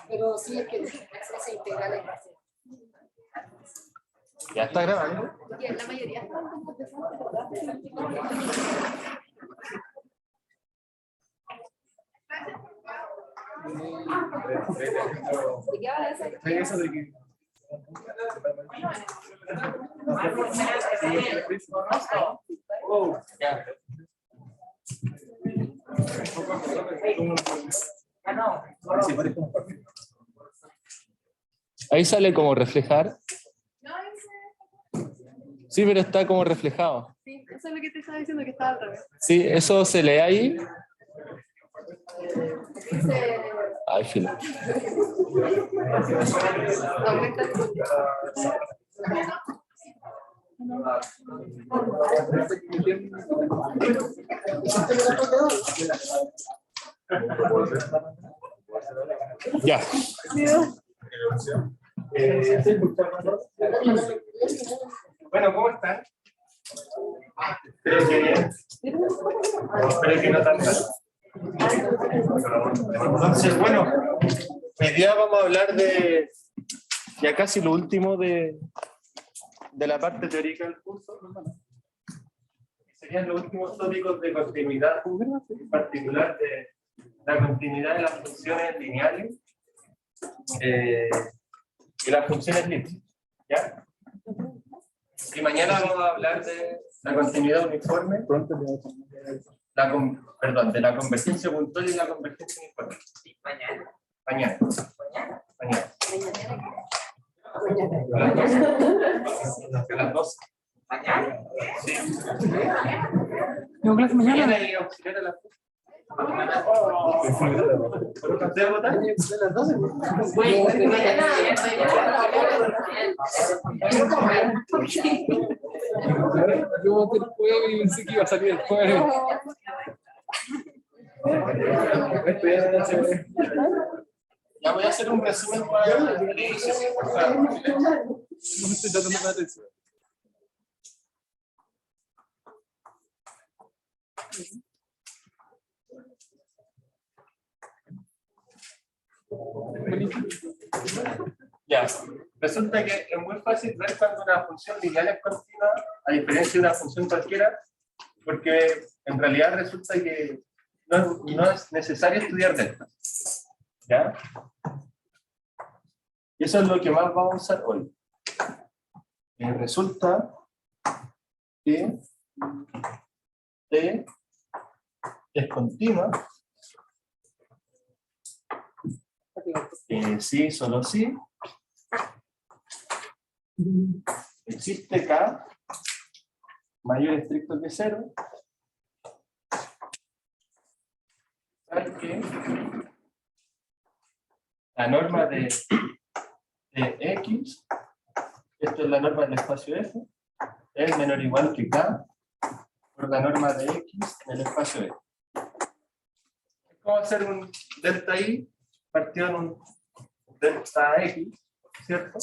Pero sí es que se integra la clase. Ya está grabando. Y la mayoría. Ahí sale como reflejar. Sí, pero está como reflejado. Sí, eso es lo que te estaba diciendo, que estaba al revés. Sí, eso se lee ahí. Dice, Ay, filo. aumenta. Ya. Bueno, ¿cómo están? Espero que bien. Espero que no tan mal. Entonces, bueno, hoy día vamos a hablar de ya casi lo último de la parte teórica del curso. Serían los últimos tópicos de continuidad, en particular de la continuidad de las funciones lineales y las funciones Lipschitz, ¿ya? Y mañana vamos a hablar de la continuidad uniforme, de la convergencia puntual y la convergencia uniforme. Mañana. Mañana. Mañana. A las 12. ¿Mañana? Sí. ¿Tengo clase mañana? Mañana y auxiliar a las 12. ¿Ustedes votan? Yo voté el jueves y pensé que iba a salir el jueves. Ya voy a hacer un resumen para el inicio. No me estoy dando la atención. Ya, resulta que es muy fácil ver cuando una función lineal es continua, a diferencia de una función cualquiera, porque en realidad resulta que no es necesario estudiar delta. ¿Ya? Y eso es lo que más vamos a usar hoy. Resulta que T es continua. Sí, solo sí. Existe K mayor estricto que 0. ¿Sabes qué? La norma de X, esto es la norma del espacio F, es menor o igual que K por la norma de X en el espacio F. Vamos a hacer un delta I partido en un delta X, ¿cierto?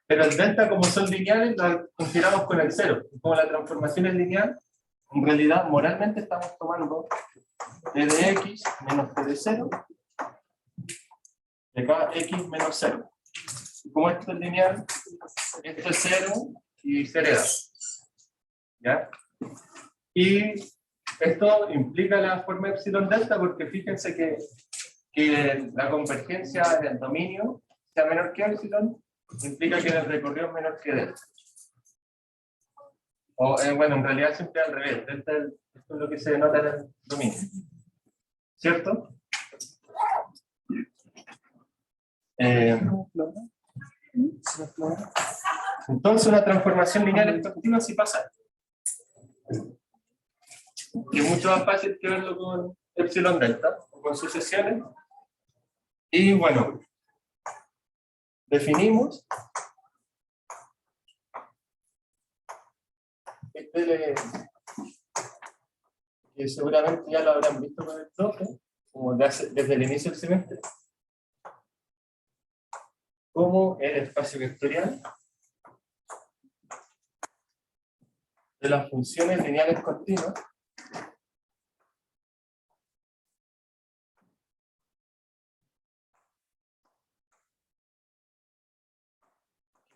Pero el delta, como son lineales, lo consideramos con el 0. Como la transformación es lineal, en realidad moralmente estamos tomando t de x menos t de 0 de cada x menos 0. Y como esto es lineal, esto es 0 y se hereda. ¿Ya? Y esto implica la forma epsilon delta porque fíjense que la convergencia en el dominio sea menor que epsilon, implica que el recorrido es menor que delta. O bueno, en realidad siempre al revés. Delta esto es lo que se denota en el dominio. ¿Cierto? Entonces una transformación lineal es continua si pasa. Y es mucho más fácil que verlo con epsilon delta o con sucesiones. Y bueno, definimos que seguramente ya lo habrán visto con el profe, como desde el inicio del semestre, como el espacio vectorial de las funciones lineales continuas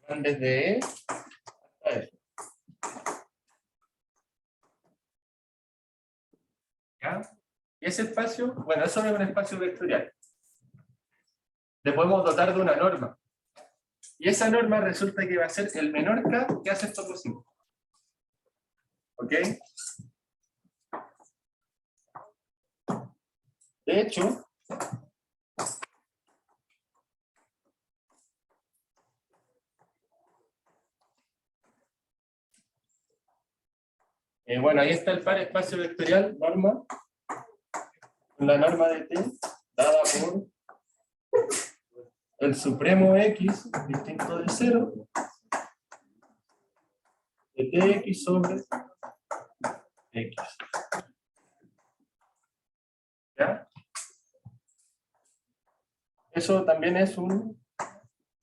van desde E hasta F. ¿Ya? Y ese espacio, bueno, eso es un espacio vectorial. Le podemos dotar de una norma. Y esa norma resulta que va a ser el menor K que hace esto posible. ¿Ok? De hecho, bueno, ahí está el par espacio vectorial, norma, la norma de T, dada por el supremo X distinto de 0, de Tx sobre X. ¿Ya? Eso también es un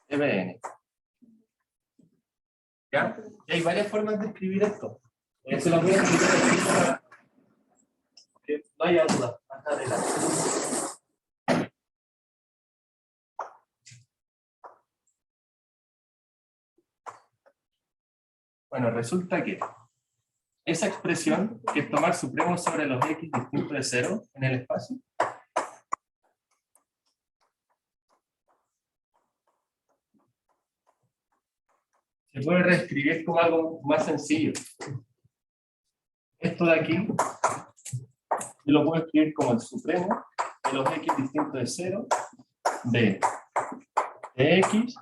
EBN. ¿Ya? Y hay varias formas de escribir esto. Se las voy a explicar aquí para que no haya duda más adelante. Bueno, resulta que esa expresión, que es tomar supremo sobre los X distinto de 0 en el espacio, se puede reescribir como algo más sencillo. Esto de aquí, yo lo puedo escribir como el supremo de los X distinto de 0 de X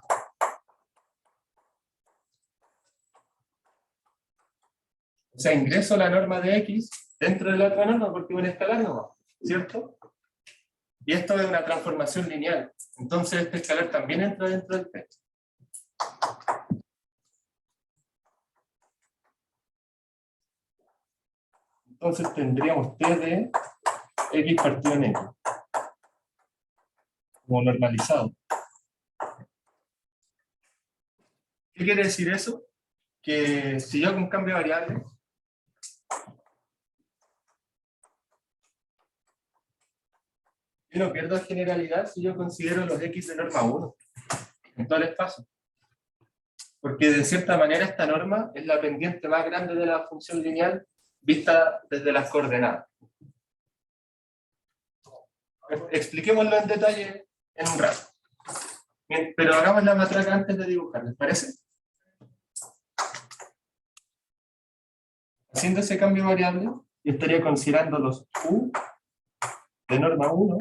o sea, ingreso la norma de X dentro de la otra norma porque voy a escalar nomás, ¿cierto? Y esto es una transformación lineal. Entonces este escalar también entra dentro del P. Entonces tendríamos T de X partido en X. Como normalizado. ¿Qué quiere decir eso? Que si yo hago un cambio de variable, yo no pierdo generalidad si yo considero los X de norma 1 en todo el espacio. Porque de cierta manera esta norma es la pendiente más grande de la función lineal vista desde las coordenadas. Expliquémoslo en detalle en un rato. Bien, pero hagamos la matraca antes de dibujar, ¿les parece? Haciendo ese cambio de variable, yo estaría considerando los U de norma 1,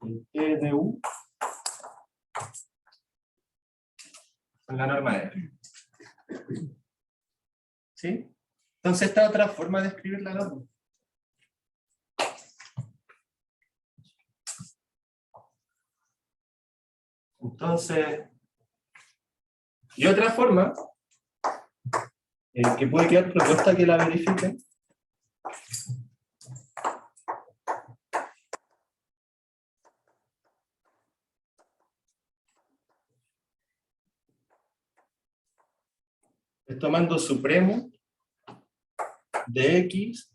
el T de U, con la norma R. ¿Sí? Entonces esta es otra forma de escribir la norma. Entonces, y otra forma que puede quedar propuesta que la verifiquen es tomando supremo de X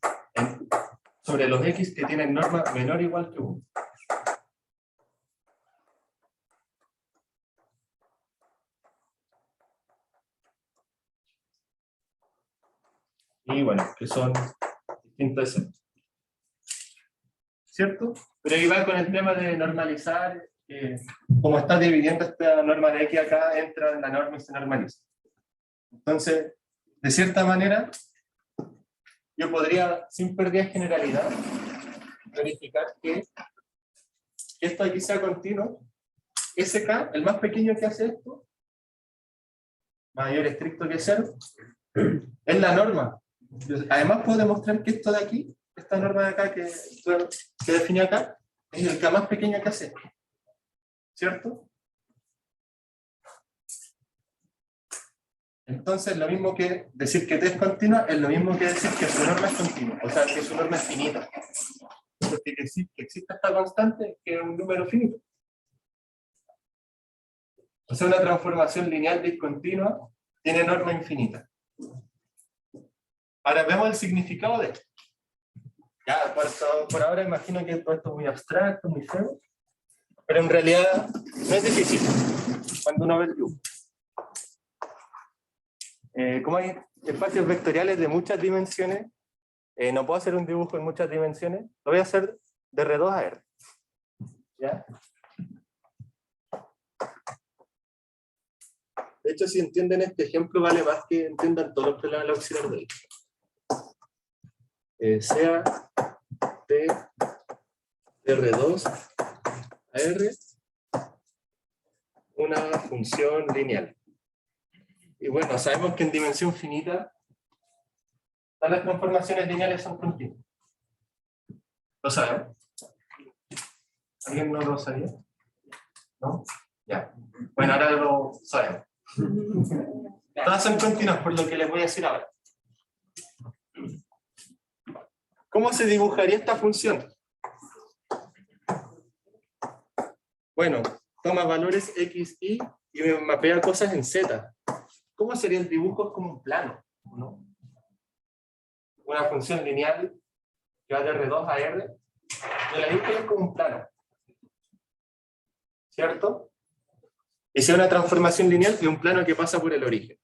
sobre los X que tienen norma menor o igual que 1. Y bueno, que son distintos de 0. ¿Cierto? Pero ahí va con el tema de normalizar, como está dividiendo esta norma de X acá, entra en la norma y se normaliza. Entonces, de cierta manera, yo podría, sin pérdida de generalidad, verificar que esto aquí sea continuo. SK, el más pequeño que hace esto, mayor estricto que 0, es la norma. Además puedo demostrar que esto de aquí, esta norma de acá que define acá, es el K más pequeño que hace. ¿Cierto? Entonces lo mismo que decir que T es continua es lo mismo que decir que su norma es continua, o sea que su norma es finita. Porque que existe esta constante que es un número finito. O sea, una transformación lineal discontinua tiene norma infinita. Ahora vemos el significado de esto. Ya, por ahora imagino que todo esto es muy abstracto, muy feo. Pero en realidad no es difícil cuando uno ve el dibujo. Como hay espacios vectoriales de muchas dimensiones, no puedo hacer un dibujo en muchas dimensiones, lo voy a hacer de R2 a R. ¿Ya? De hecho, si entienden este ejemplo, vale más que entiendan todos los problemas del auxiliar de él. Sea T R2 a R una función lineal. Y bueno, sabemos que en dimensión finita todas las transformaciones lineales son continuas. ¿Lo sabemos? ¿Alguien no lo sabía? ¿No? Ya. Bueno, ahora lo sabemos. Todas son continuas, por lo que les voy a decir ahora. ¿Cómo se dibujaría esta función? Bueno, toma valores x, y me mapea cosas en z. ¿Cómo sería el dibujo? Es como un plano, ¿no? Una función lineal que va de R2 a R. Yo la dibujo es como un plano. ¿Cierto? Y si es una transformación lineal, es un plano que pasa por el origen.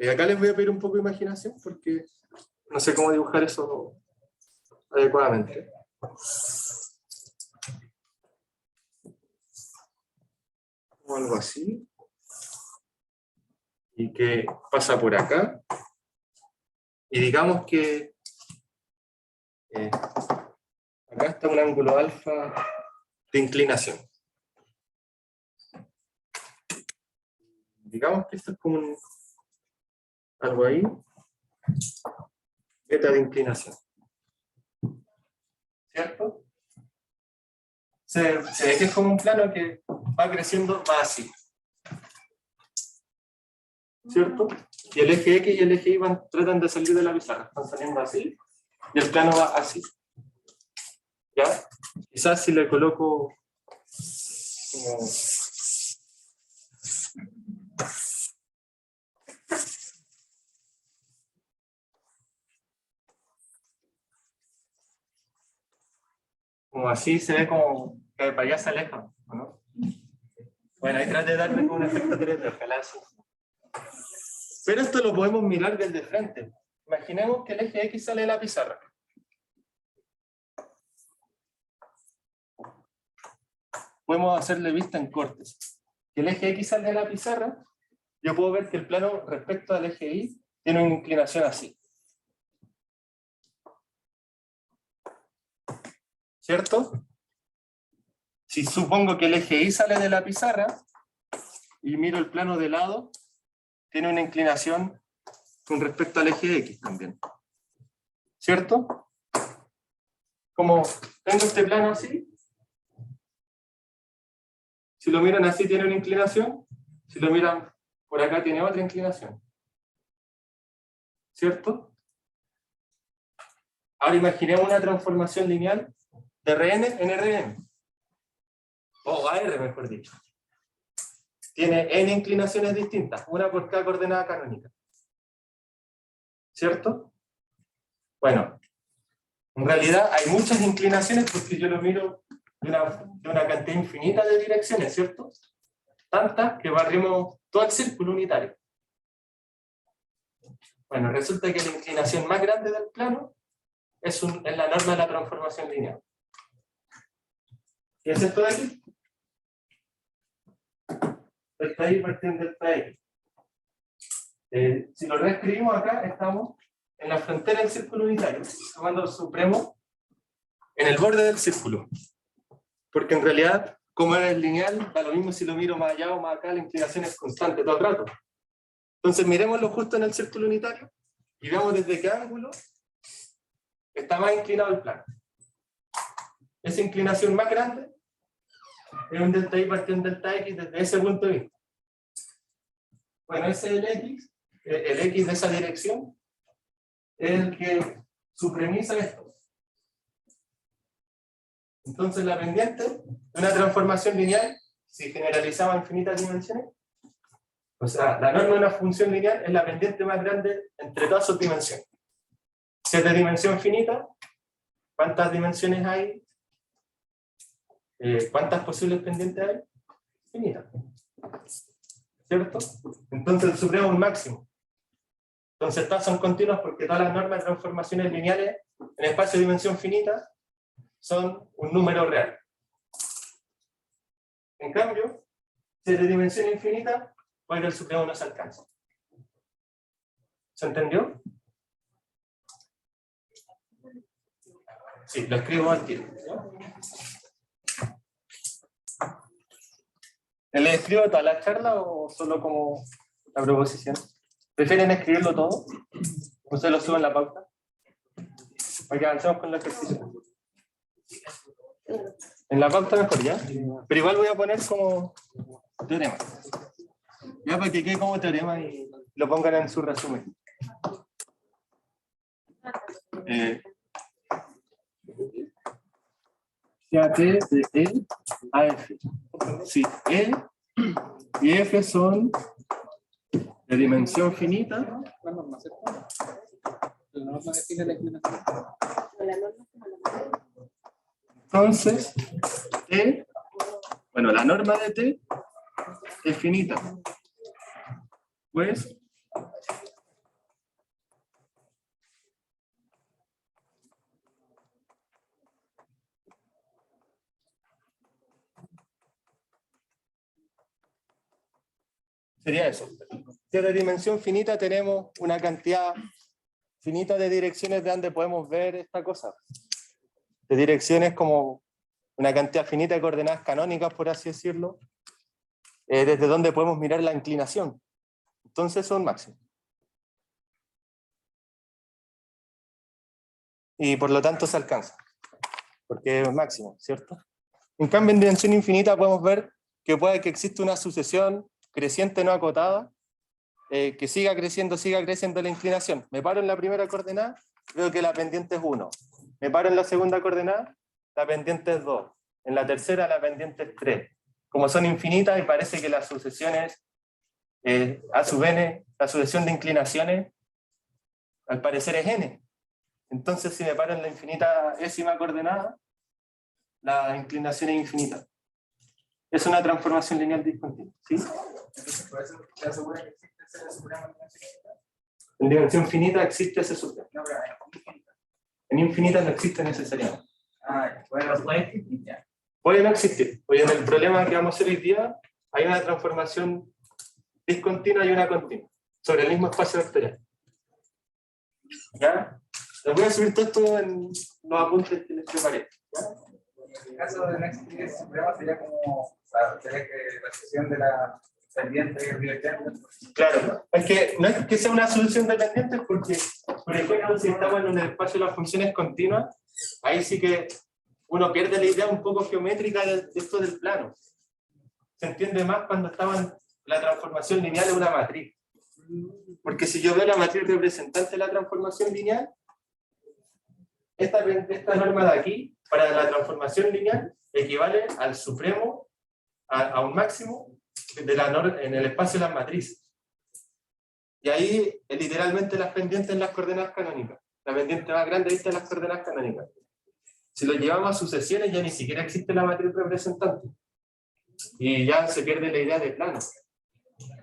Acá les voy a pedir un poco de imaginación porque no sé cómo dibujar eso adecuadamente. O algo así. Y que pasa por acá. Y digamos que acá está un ángulo alfa de inclinación. Digamos que esto es como algo ahí, beta de inclinación. ¿Cierto? Se ve que es como un plano que va creciendo, va así. ¿Cierto? Y el eje X y el eje Y tratan de salir de la pizarra, están saliendo así, y el plano va así. ¿Ya? Quizás si le coloco como así, se ve como que para allá se aleja, ¿no? Bueno, ahí trate de darle como un efecto 3D, ojalá así. Pero esto lo podemos mirar desde frente. Imaginemos que el eje X sale de la pizarra. Podemos hacerle vista en cortes. Si el eje X sale de la pizarra, yo puedo ver que el plano respecto al eje Y tiene una inclinación así. ¿Cierto? Si supongo que el eje Y sale de la pizarra y miro el plano de lado, tiene una inclinación con respecto al eje X también. ¿Cierto? Como tengo este plano así, si lo miran así tiene una inclinación, si lo miran por acá tiene otra inclinación. ¿Cierto? Ahora imaginemos una transformación lineal de Rn en Rn. O AR, mejor dicho. Tiene n inclinaciones distintas, una por cada coordenada canónica. ¿Cierto? Bueno, en realidad hay muchas inclinaciones porque yo lo miro de una cantidad infinita de direcciones, ¿cierto? Tantas que barrimos todo el círculo unitario. Bueno, resulta que la inclinación más grande del plano es la norma de la transformación lineal. ¿Qué es esto de aquí? Delta Y partiendo delta X. Si lo reescribimos acá, estamos en la frontera del círculo unitario, tomando el supremo en el borde del círculo. Porque en realidad, como es lineal, da lo mismo si lo miro más allá o más acá, la inclinación es constante todo el rato. Entonces miremoslo justo en el círculo unitario y veamos desde qué ángulo está más inclinado el plano. Esa inclinación más grande es un delta Y partiendo delta X desde ese punto de vista. Bueno, ese es el X de esa dirección es el que supremiza esto. Entonces la pendiente de una transformación lineal, si generalizaba a infinitas dimensiones, o sea, la norma de una función lineal es la pendiente más grande entre todas sus dimensiones. Si es de dimensión finita, ¿cuántas dimensiones hay ¿cuántas posibles pendientes hay? Infinitas. ¿Cierto? Entonces el supremo es un máximo. Entonces todas son continuas porque todas las normas de transformaciones lineales en espacio de dimensión finita son un número real. En cambio, si es de dimensión infinita, puede que el supremo no se alcance. ¿Se entendió? Sí, lo escribo al tiro. ¿Le escribo toda la charla o solo como la proposición? ¿Prefieren escribirlo todo? ¿O se lo subo en la pauta? Para que avancemos con la ejercicio. En la pauta mejor, ¿ya? Pero igual voy a poner como teorema. Ya para que quede como teorema y lo pongan en su resumen. Sea T de E a F. Si E y F son de dimensión finita, La norma, ¿cierto? La norma define la inclinación. entonces T, bueno, la norma de T es finita. Pues sería eso. Si es de dimensión finita tenemos una cantidad finita de direcciones de donde podemos ver esta cosa. De direcciones como una cantidad finita de coordenadas canónicas, por así decirlo, desde donde podemos mirar la inclinación. Entonces son máximos. Y por lo tanto se alcanza, porque es máximo, ¿cierto? En cambio, en dimensión infinita podemos ver que puede que exista una sucesión creciente no acotada, que siga creciendo la inclinación. Me paro en la primera coordenada, veo que la pendiente es 1. Me paro en la segunda coordenada, la pendiente es 2. En la tercera la pendiente es 3. Como son infinitas y parece que las sucesiones, a su n, la sucesión de inclinaciones, al parecer es n. Entonces si me paro en la infinita ésima coordenada, la inclinación es infinita. Es una transformación lineal discontinua. ¿Sí? Entonces, por eso se asegura que existe ese supremo en dimensión finita. En dimensión finita existe ese supremo. No, pero en infinita. En infinita no existe necesariamente. Bueno, puede existir ya. Puede no existir. Hoy en el problema que vamos a hacer hoy día hay una transformación discontinua y una continua sobre el mismo espacio vectorial. ¿Ya? Les voy a subir todo esto en los apuntes que les preparé. ¿Ya? En el caso de no existir ese supremo sería como, o sea, sería que la sesión de la pendiente y el divergente. Claro, es que no es que sea una solución dependiente, porque, por ejemplo, si estamos en un espacio de las funciones continuas, ahí sí que uno pierde la idea un poco geométrica de esto del plano. Se entiende más cuando estaba en la transformación lineal de una matriz. Porque si yo veo la matriz representante de la transformación lineal, esta norma de aquí, para la transformación lineal, equivale al supremo, a un máximo, en el espacio de las matrices. Y ahí literalmente las pendientes en las coordenadas canónicas. La pendiente más grande es las coordenadas canónicas. Si lo llevamos a sucesiones ya ni siquiera existe la matriz representante. Y ya se pierde la idea de plano.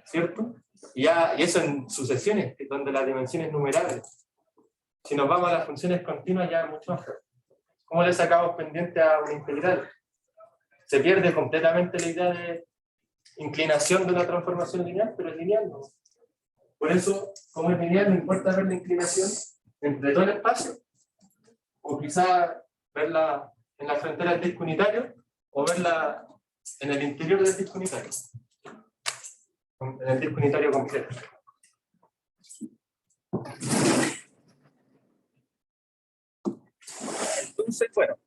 ¿Cierto? Y eso en sucesiones, donde la dimensión es numerable. Si nos vamos a las funciones continuas ya es mucho más claro. ¿Cómo le sacamos pendiente a una integral? Se pierde completamente la idea de inclinación de una transformación lineal, pero es lineal, ¿no? Por eso, como es lineal, no importa ver la inclinación entre todo el espacio, o quizá verla en la frontera del disco unitario, o verla en el interior del disco unitario. En el disco unitario completo. Entonces, bueno,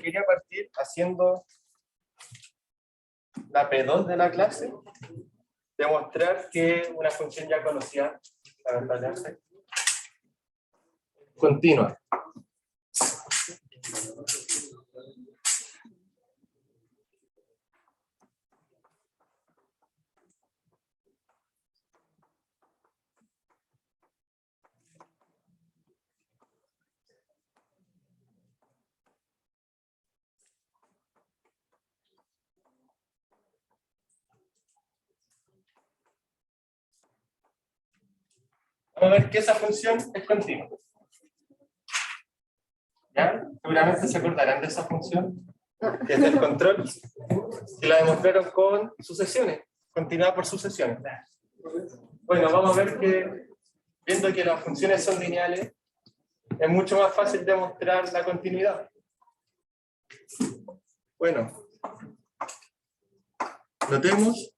quería partir haciendo la P2 de la clase, demostrar que una función ya conocida, lamentablemente, continua. Vamos a ver que esa función es continua. ¿Ya? Seguramente se acordarán de esa función, que es del control, y la demostraron con sucesiones, continuada por sucesiones. Bueno, vamos a ver que, viendo que las funciones son lineales, es mucho más fácil demostrar la continuidad. Bueno, notemos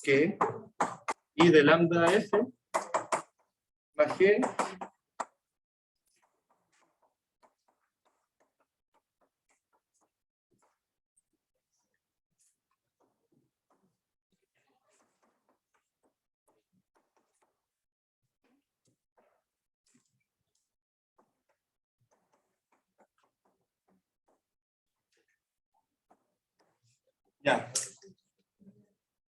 que I de lambda f más g ya.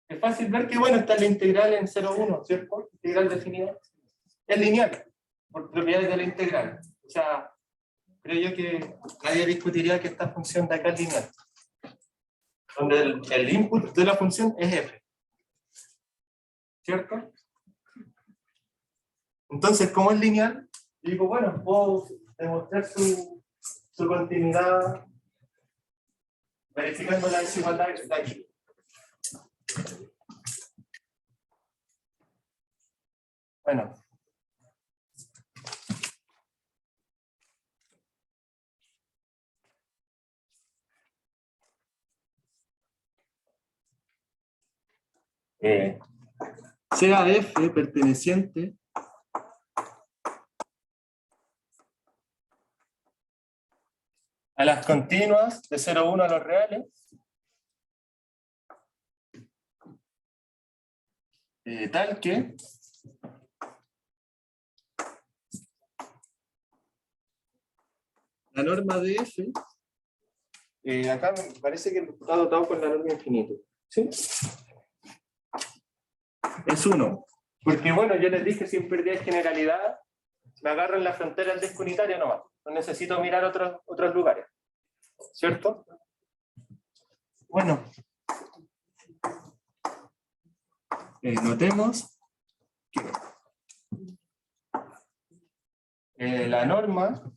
Es fácil ver que, bueno, está la integral en 0,1, ¿cierto? Integral definida. Es lineal, por propiedades de la integral. O sea, creo yo que nadie discutiría que esta función de acá es lineal. Donde el input de la función es f. ¿Cierto? Entonces, como es lineal, digo, bueno, puedo demostrar su continuidad verificando la desigualdad de aquí. Bueno. Sea f perteneciente a las continuas de 0,1 a los reales, tal que la norma de f, acá me parece que está dotado con la norma infinita, ¿sí? Es 1, porque bueno, yo les dije sin pérdida de generalidad, me agarro en la frontera del disco unitario nomás, no necesito mirar otros lugares, ¿cierto? Bueno, notemos que la norma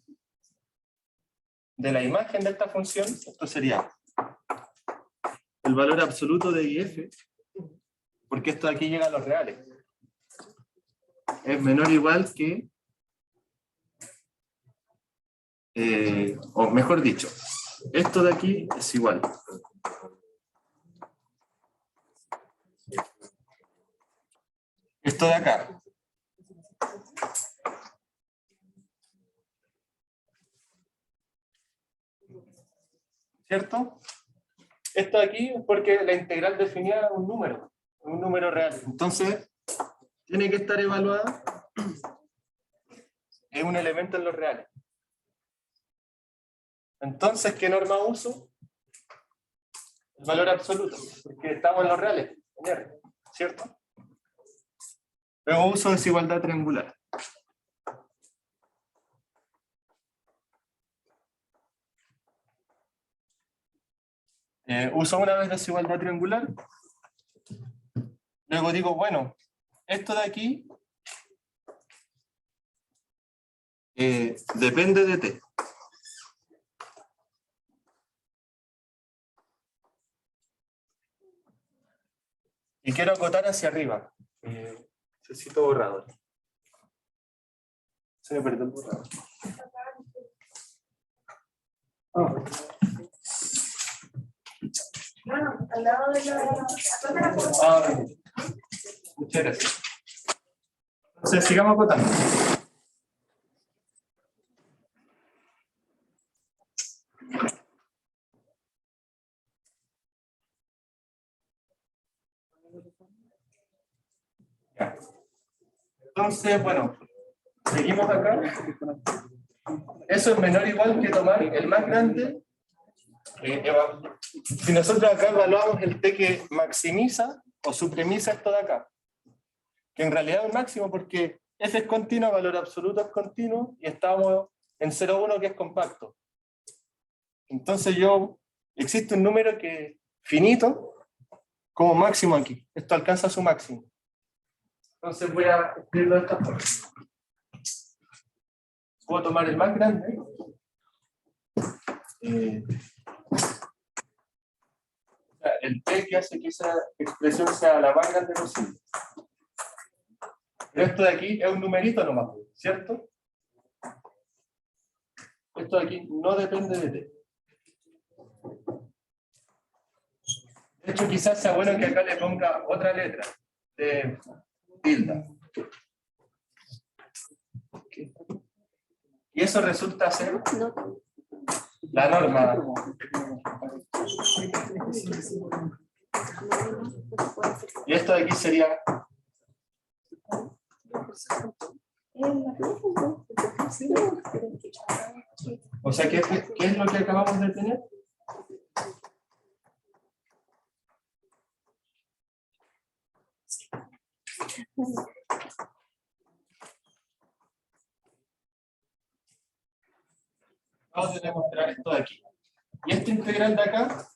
de la imagen de esta función, esto sería el valor absoluto de IF, porque esto de aquí llega a los reales, es menor o igual que, o mejor dicho, esto de aquí es igual. Esto de acá. ¿Cierto? Esto de aquí es porque la integral definía un número real. Entonces, tiene que estar evaluada en un elemento en los reales. Entonces, ¿qué norma uso? El valor absoluto, porque estamos en los reales, ¿cierto? Luego uso desigualdad triangular. Uso una vez desigualdad triangular. Luego digo, bueno, esto de aquí depende de t. Y quiero acotar hacia arriba. Necesito borrador. Se me perdió el borrador. Bueno, al lado de la... Muchas gracias. Entonces, sigamos acotando. Ya. Entonces, bueno, seguimos acá. Eso es menor o igual que tomar el más grande. Si nosotros acá evaluamos el t que maximiza o supremiza esto de acá, que en realidad es un máximo porque f es continuo, valor absoluto es continuo, y estamos en 0,1 que es compacto. Entonces existe un número que finito como máximo aquí. Esto alcanza su máximo. Entonces voy a escribirlo de esta forma. puedo tomar el más grande. El T que hace que esa expresión sea la más grande posible. Pero esto de aquí es un numerito nomás, ¿cierto? Esto de aquí no depende de T. De hecho, quizás sea bueno que acá le ponga otra letra de tilde. Y eso resulta ser la norma. Y esto de aquí sería. O sea, ¿qué es lo que acabamos de tener? Vamos a demostrar esto de aquí. Y este integral de acá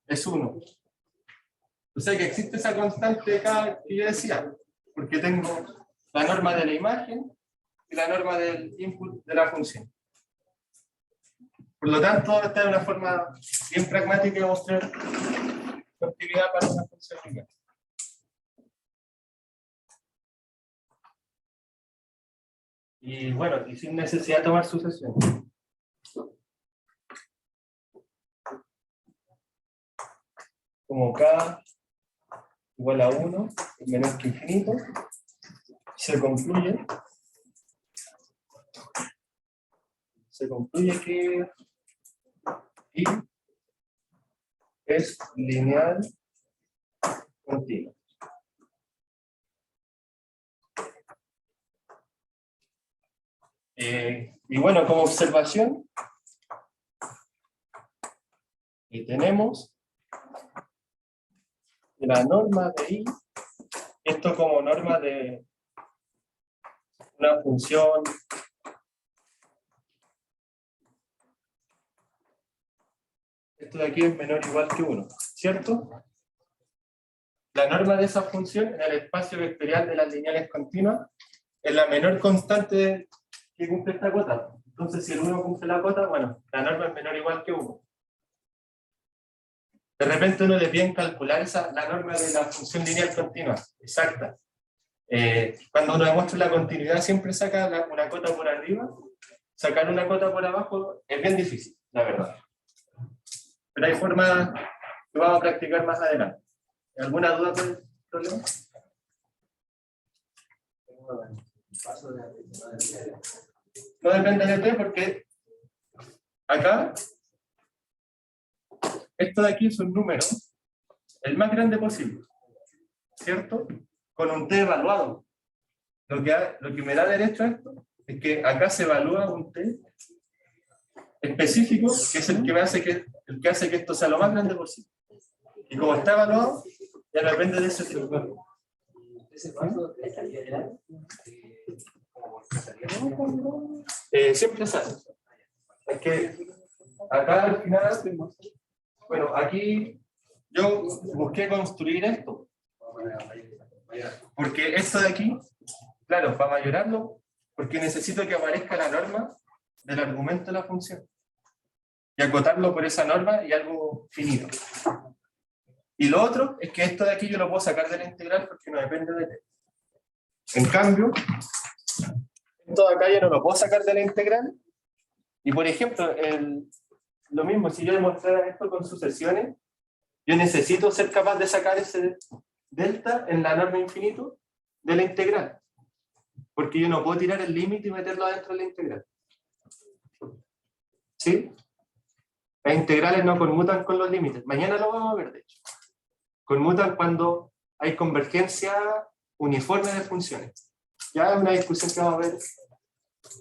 es 1. O sea que existe esa constante de acá que yo decía, porque tengo la norma de la imagen y la norma del input de la función. Por lo tanto, esta es una forma bien pragmática de mostrar continuidad para una función lineal. Y bueno, y sin necesidad de tomar sucesión. Como k igual a 1 menos que infinito, se concluye que y es lineal continua. Y bueno, como observación, tenemos la norma de I, esto como norma de una función esto de aquí es menor o igual que 1, ¿cierto? La norma de esa función en el espacio vectorial de las lineales continuas es la menor constante que cumple esta cota. Entonces, si el 1 cumple la cota, bueno, la norma es menor o igual que 1. De repente uno le piden calcular la norma de la función lineal continua, exacta. Cuando uno demuestra la continuidad siempre saca una cota por arriba, sacar una cota por abajo es bien difícil, la verdad. Pero hay formas que vamos a practicar más adelante. ¿Alguna duda por el problema? No depende de T porque acá esto de aquí es un número el más grande posible, ¿cierto? Con un T evaluado. Lo que me da derecho a esto es que acá se evalúa un T específico, que es el que hace que esto sea lo más grande posible. Y como está evaluado, ya depende de ese fenómeno. Siempre sale. Es que acá al final, bueno, aquí yo busqué construir esto. Porque esto de aquí, claro, para mayorarlo, porque necesito que aparezca la norma del argumento de la función. Y acotarlo por esa norma y algo finito. Y lo otro es que esto de aquí yo lo puedo sacar de la integral porque no depende de t. En cambio, esto de acá yo no lo puedo sacar de la integral. Y por ejemplo, lo mismo, si yo demostrara esto con sucesiones, yo necesito ser capaz de sacar ese delta en la norma infinito de la integral. Porque yo no puedo tirar el límite y meterlo adentro de la integral. ¿Sí? Las integrales no conmutan con los límites. Mañana lo vamos a ver, de hecho. Conmutan cuando hay convergencia uniforme de funciones. Ya es una discusión que vamos a ver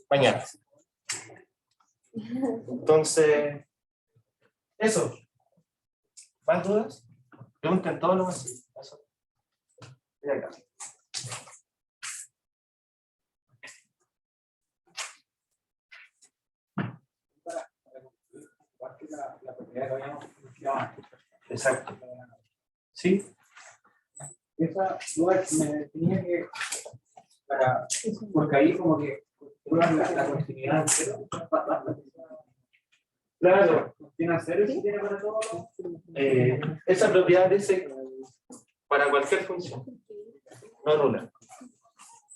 mañana. Entonces, eso. ¿Más dudas? Pregunten todo lo más. Mira acá. La propiedad que habíamos mencionado antes. Exacto. ¿Sí? Esa duda me tenía que, porque ahí como que La continuidad cero. Claro, ¿Tiene cero si tiene para todo? esa propiedad dice para cualquier función, no nula.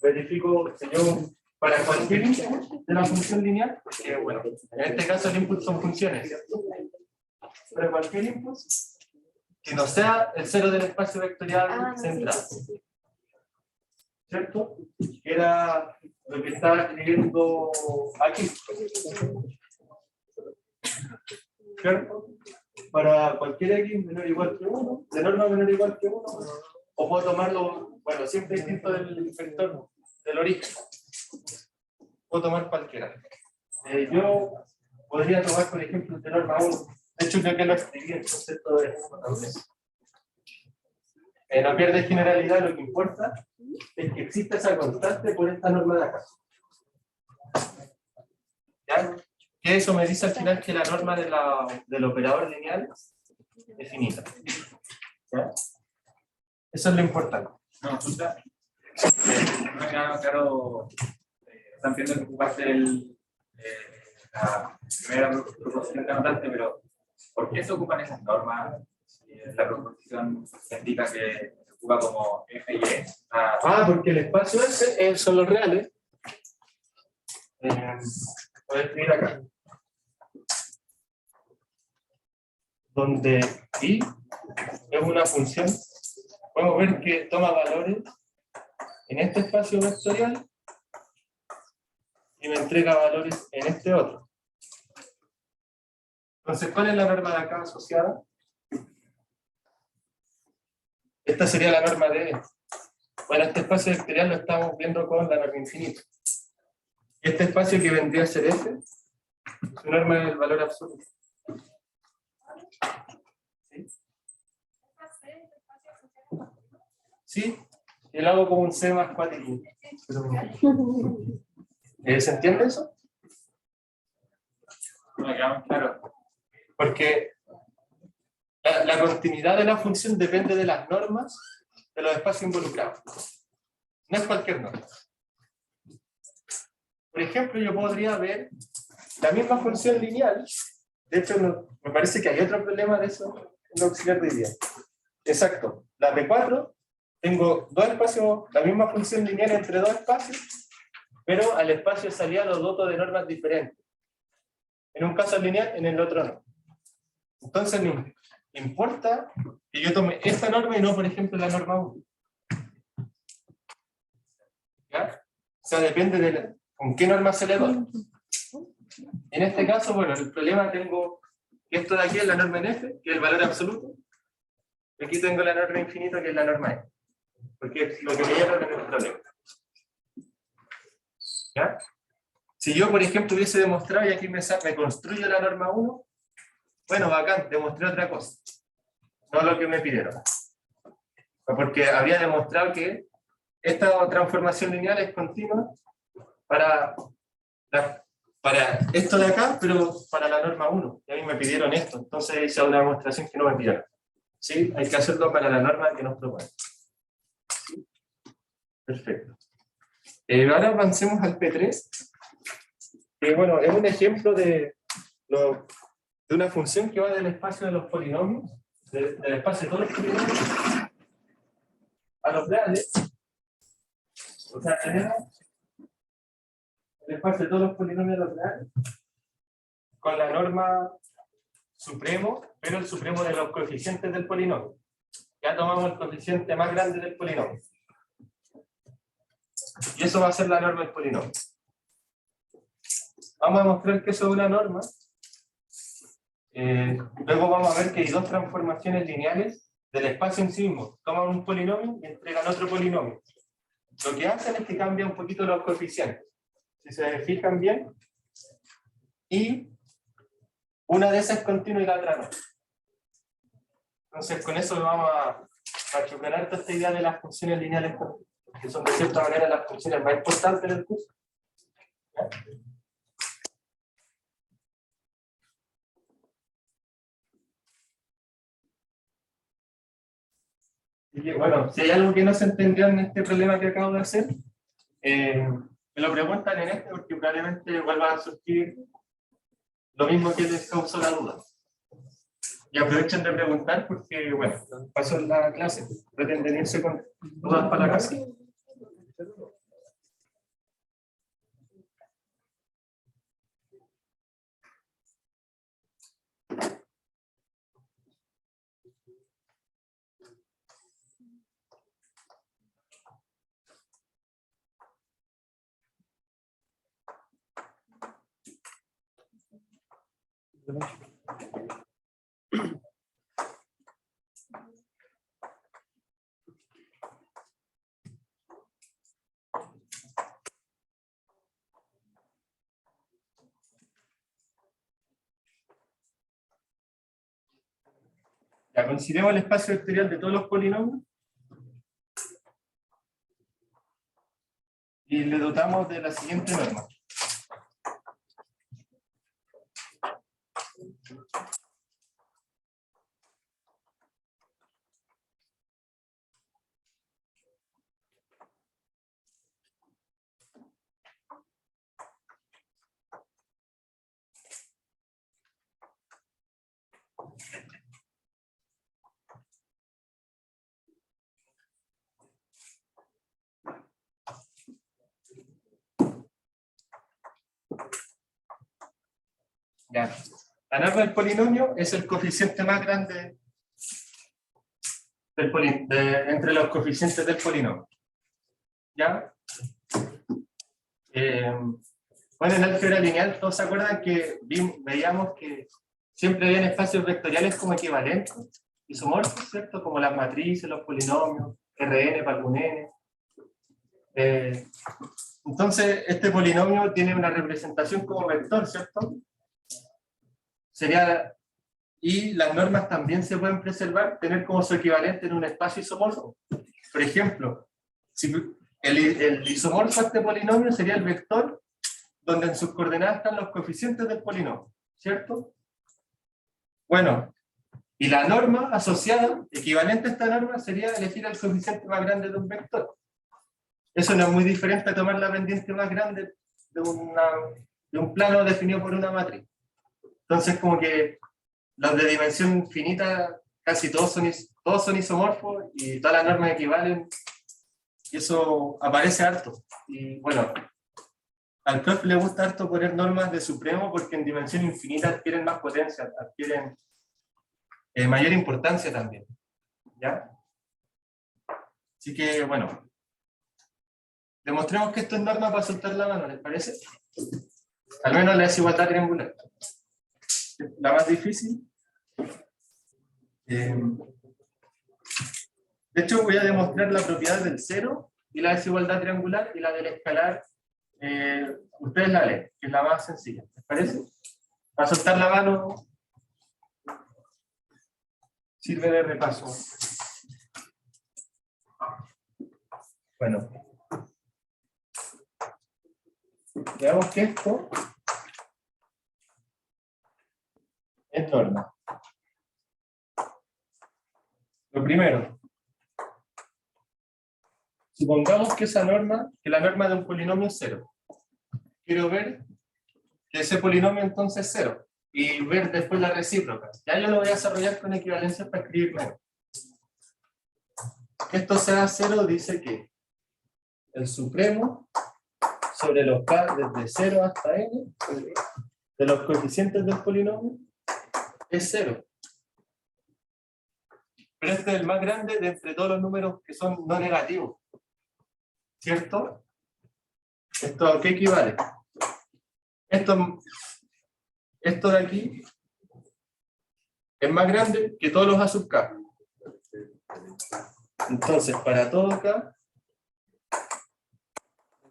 Verifico si yo para cualquier input de la función lineal, que bueno, en este caso el input son funciones, ¿cierto? Para cualquier input que no sea el cero del espacio vectorial central, ¿cierto? Que era lo que estaba escribiendo aquí. ¿Cierto? Para cualquier x menor o igual que 1, de norma menor o igual que 1, o puedo tomarlo, bueno, siempre distinto del vector del origen. Puedo tomar cualquiera. Yo podría tomar, por ejemplo, el de norma 1. De hecho, creo que lo escribí, el concepto de no pierde generalidad, lo que importa es que exista esa constante por esta norma de acá. ¿Ya? Que eso me dice al final que la norma del operador lineal es finita. ¿Ya? Eso es lo importante. No, no me queda claro. Están viendo que ocupaste la primera proposición que anotaste, pero ¿por qué se ocupan esas normas? Si la proposición indica que se ocupa como F y E. Porque el espacio ese son los reales. Voy a escribir acá. Donde I es una función, podemos ver que toma valores en este espacio vectorial y me entrega valores en este otro. Entonces, ¿cuál es la norma de acá asociada? Esta sería la norma de E. Bueno, este espacio vectorial lo estamos viendo con la norma infinita. Este espacio que vendría a ser F, su norma es el valor absoluto. ¿Sí? Yo lo hago como un C más cuático. ¿Se entiende eso? No me queda claro. Porque la continuidad de la función depende de las normas de los espacios involucrados. No es cualquier norma. Por ejemplo, yo podría ver la misma función lineal. De hecho, me parece que hay otro problema de eso en el auxiliar de idea. Exacto. La P4, tengo dos espacios, la misma función lineal entre dos espacios, pero al espacio de salida lo doto de normas diferentes. En un caso lineal, en el otro no. Entonces, me importa que yo tome esta norma y no, por ejemplo, la norma 1. ¿Ya? O sea, depende de con qué norma se le doy. En este caso, bueno, el problema tengo que esto de aquí es la norma en F, que es el valor absoluto. Y aquí tengo la norma infinita, que es la norma E. Porque es lo que me lleva a tener el problema. ¿Ya? Si yo, por ejemplo, hubiese demostrado, y aquí me construyo la norma 1, bueno, bacán, demostré otra cosa. No lo que me pidieron. Porque habría demostrado que esta transformación lineal es continua para esto de acá, pero para la norma 1. Y a mí me pidieron esto. Entonces hice una demostración que no me pidieron. ¿Sí? Hay que hacerlo para la norma que nos proponen. ¿Sí? Perfecto. Ahora avancemos al P3. Que bueno, es un ejemplo de una función que va del espacio de los polinomios, del espacio de todos los polinomios, a los reales. O sea, tenemos el espacio de todos los polinomios a los reales, con la norma supremo, pero el supremo de los coeficientes del polinomio. Ya tomamos el coeficiente más grande del polinomio. Y eso va a ser la norma del polinomio. Vamos a mostrar que eso es una norma. Luego vamos a ver que hay dos transformaciones lineales del espacio en sí mismo. Toman un polinomio y entregan otro polinomio. Lo que hacen es que cambian un poquito los coeficientes. Si se fijan bien. Y una de esas es continua y la otra no. Entonces con eso vamos a chocar harto esta idea de las funciones lineales, que son de cierta manera las funciones más importantes del curso. ¿Ya? Y bueno, si hay algo que no se entendió en este problema que acabo de hacer, Me lo preguntan en este porque probablemente vuelva a surgir lo mismo que les causó la duda. Y aprovechen de preguntar porque, bueno, pasó en la clase. Pretenden irse con dudas para la casa. Ya consideremos el espacio vectorial de todos los polinomios y le dotamos de la siguiente norma. Ya. La norma del polinomio es el coeficiente más grande entre los coeficientes del polinomio. ¿Ya? Bueno, en álgebra lineal, todos se acuerdan que veíamos que siempre habían espacios vectoriales como equivalentes, isomorfos, ¿cierto? Como las matrices, los polinomios, Rn para algún n. Entonces, este polinomio tiene una representación como vector, ¿cierto? Y las normas también se pueden preservar, tener como su equivalente en un espacio isomorfo. Por ejemplo, si el isomorfo a este polinomio sería el vector donde en sus coordenadas están los coeficientes del polinomio, ¿cierto? Bueno, y la norma asociada, equivalente a esta norma, sería elegir el coeficiente más grande de un vector. Eso no es muy diferente a tomar la pendiente más grande de un plano definido por una matriz. Entonces, como que los de dimensión finita, casi todos son isomorfos y todas las normas equivalen. Y eso aparece harto. Y bueno, al profe le gusta harto poner normas de supremo porque en dimensión infinita adquieren más potencia, adquieren mayor importancia también. ¿Ya? Así que, bueno, demostremos que esto es norma para soltar la mano, ¿les parece? Al menos la desigualdad triangular. La más difícil. De hecho, voy a demostrar la propiedad del cero y la desigualdad triangular y la del escalar. Ustedes la leen, que es la más sencilla. ¿Les parece? Para soltar la mano sirve de repaso. Bueno. Veamos que esto es norma. Lo primero, supongamos que la norma de un polinomio es 0. Quiero ver que ese polinomio entonces es 0 y ver después la recíproca. Ya yo lo voy a desarrollar con equivalencias para escribirlo. Que esto sea 0 dice que el supremo sobre los k desde 0 hasta n de los coeficientes del polinomio es 0. Pero este es el más grande de entre todos los números que son no negativos. ¿Cierto? ¿Esto a qué equivale? Esto de aquí es más grande que todos los a sub k. Entonces, para todo k,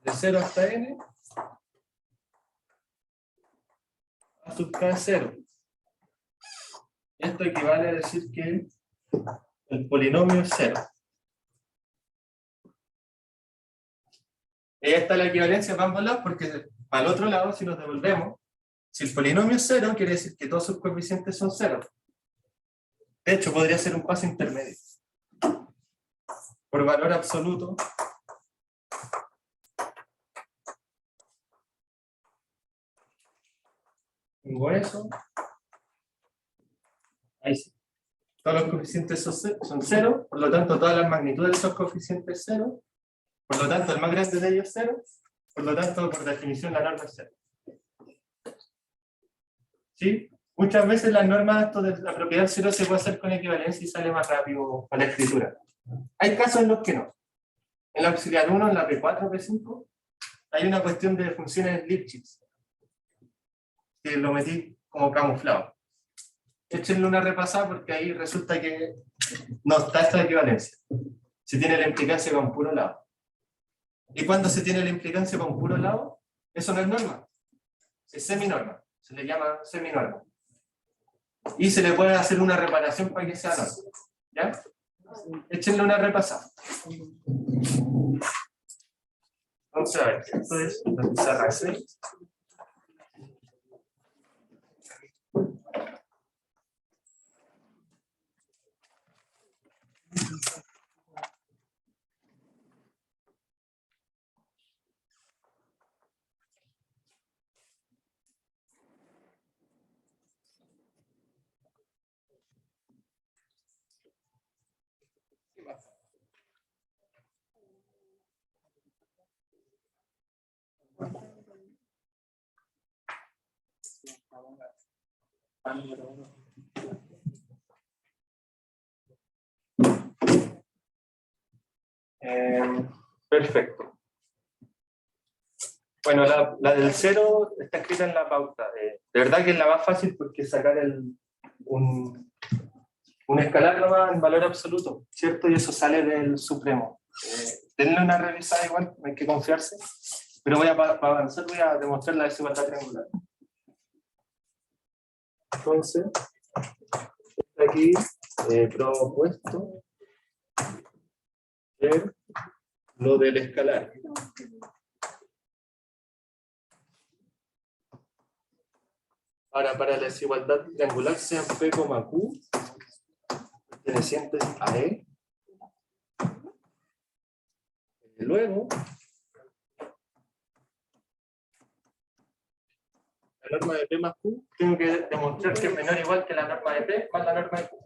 de 0 hasta n, a sub k es 0. Esto equivale a decir que el polinomio es 0. Y ahí está la equivalencia para ambos lados, porque para el otro lado, si nos devolvemos, si el polinomio es 0, quiere decir que todos sus coeficientes son 0. De hecho, podría ser un paso intermedio. Por valor absoluto, Tengo eso. Ahí sí. Todos los coeficientes son 0, por lo tanto todas las magnitudes de esos coeficientes 0, por lo tanto el más grande de ellos es 0, por lo tanto por definición la norma es 0. ¿Sí? Muchas veces las normas, esto de la propiedad 0 se puede hacer con equivalencia y sale más rápido con la escritura. Hay casos en los que no. En la auxiliar 1, en la P4, P5, hay una cuestión de funciones Lipschitz, que lo metí como camuflado. Échenle una repasada porque ahí resulta que no está esta equivalencia. Se tiene la implicancia con puro lado. ¿Y cuando se tiene la implicancia con puro lado? Eso no es norma. Es seminorma. Se le llama seminorma. Y se le puede hacer una reparación para que sea norma. ¿Ya? Échenle una repasada. Vamos a ver. Esto es la pizarra 6. Perfecto. Bueno, la del 0 está escrita en la pauta. De verdad que es la más fácil porque sacar un escalar nomás en valor absoluto, ¿cierto? Y eso sale del supremo. Denle una revisada igual, no hay que confiarse. Pero para avanzar voy a demostrar la desigualdad triangular. Entonces, está aquí propuesto ver lo del escalar. Ahora, para la desigualdad triangular sean P, Q pertenecientes a E. Luego, la norma de P más Q, tengo que demostrar que es menor o igual que la norma de P más la norma de Q.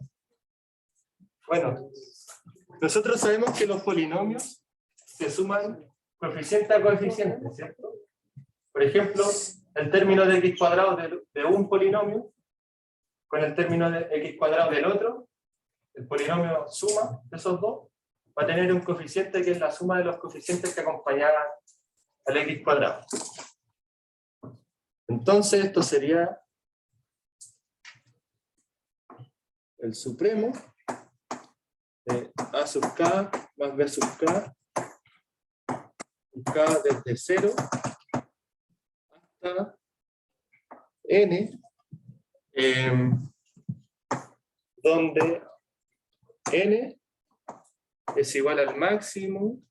Bueno, nosotros sabemos que los polinomios se suman coeficiente a coeficiente, ¿cierto? Por ejemplo, el término de x cuadrado de un polinomio con el término de x cuadrado del otro, el polinomio suma de esos dos, va a tener un coeficiente que es la suma de los coeficientes que acompañaban al x cuadrado. Entonces esto sería el supremo de a sub k más b sub k, y k desde 0 hasta n, donde n es igual al máximo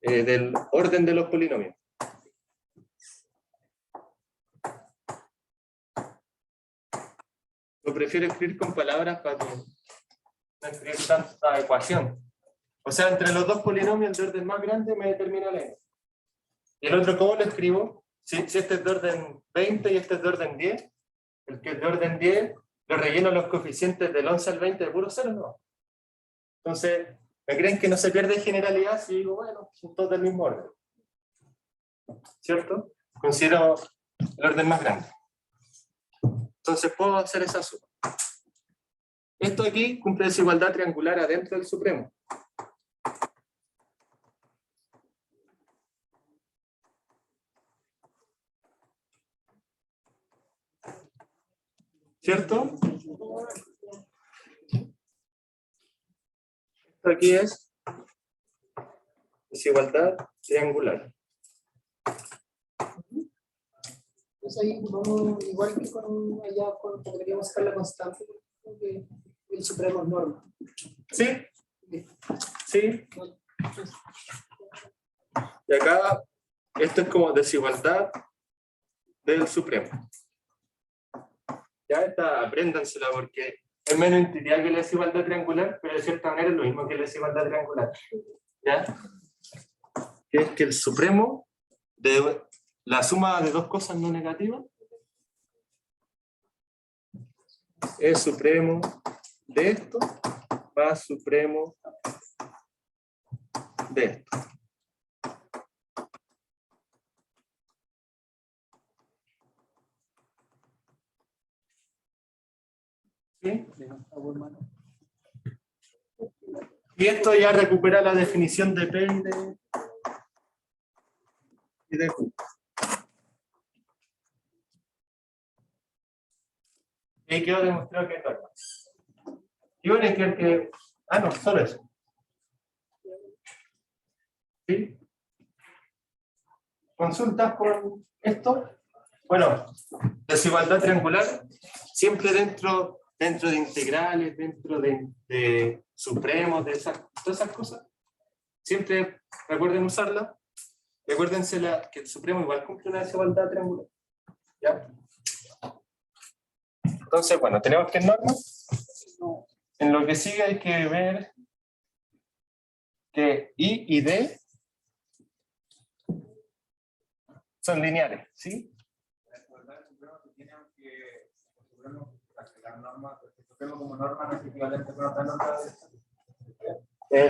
del orden de los polinomios. Lo prefiero escribir con palabras para que no escribir tanta ecuación. O sea, entre los dos polinomios, el de orden más grande me determina la n. Y el otro, ¿cómo lo escribo? Si este es de orden 20 y este es de orden 10, el que es de orden 10, lo relleno los coeficientes del 11 al 20 de puro 0, no. Entonces, ¿me creen que no se pierde generalidad si digo, bueno, son todos del mismo orden? ¿Cierto? Considero el orden más grande. Entonces puedo hacer esa suma. Esto aquí cumple desigualdad triangular adentro del supremo. ¿Cierto? Esto aquí es desigualdad triangular. Entonces ahí vamos igual que con allá, porque queríamos sacar la constante, porque el supremo es norma. ¿Sí? Sí. Y acá, esto es como desigualdad del supremo. Ya está, apréndansela porque es menos intuitiva que la desigualdad triangular, pero de cierta manera es lo mismo que la desigualdad triangular. ¿Ya? Que es que el supremo de la suma de dos cosas no negativas es supremo de esto más supremo de esto. ¿Sí? Y esto ya recupera la definición de P y de Q. Y ahí quedó demostrado que es norma. Y bueno, es que... Ah, no, solo eso. ¿Sí? ¿Consultas con esto? Bueno, desigualdad triangular, siempre dentro de integrales, dentro de supremos, de todas esas cosas. Siempre recuerden usarla. Recuérdense que el supremo igual cumple una desigualdad triangular. ¿Ya? Entonces, bueno, tenemos que en norma. En lo que sigue hay que ver que I y D son lineales, ¿sí?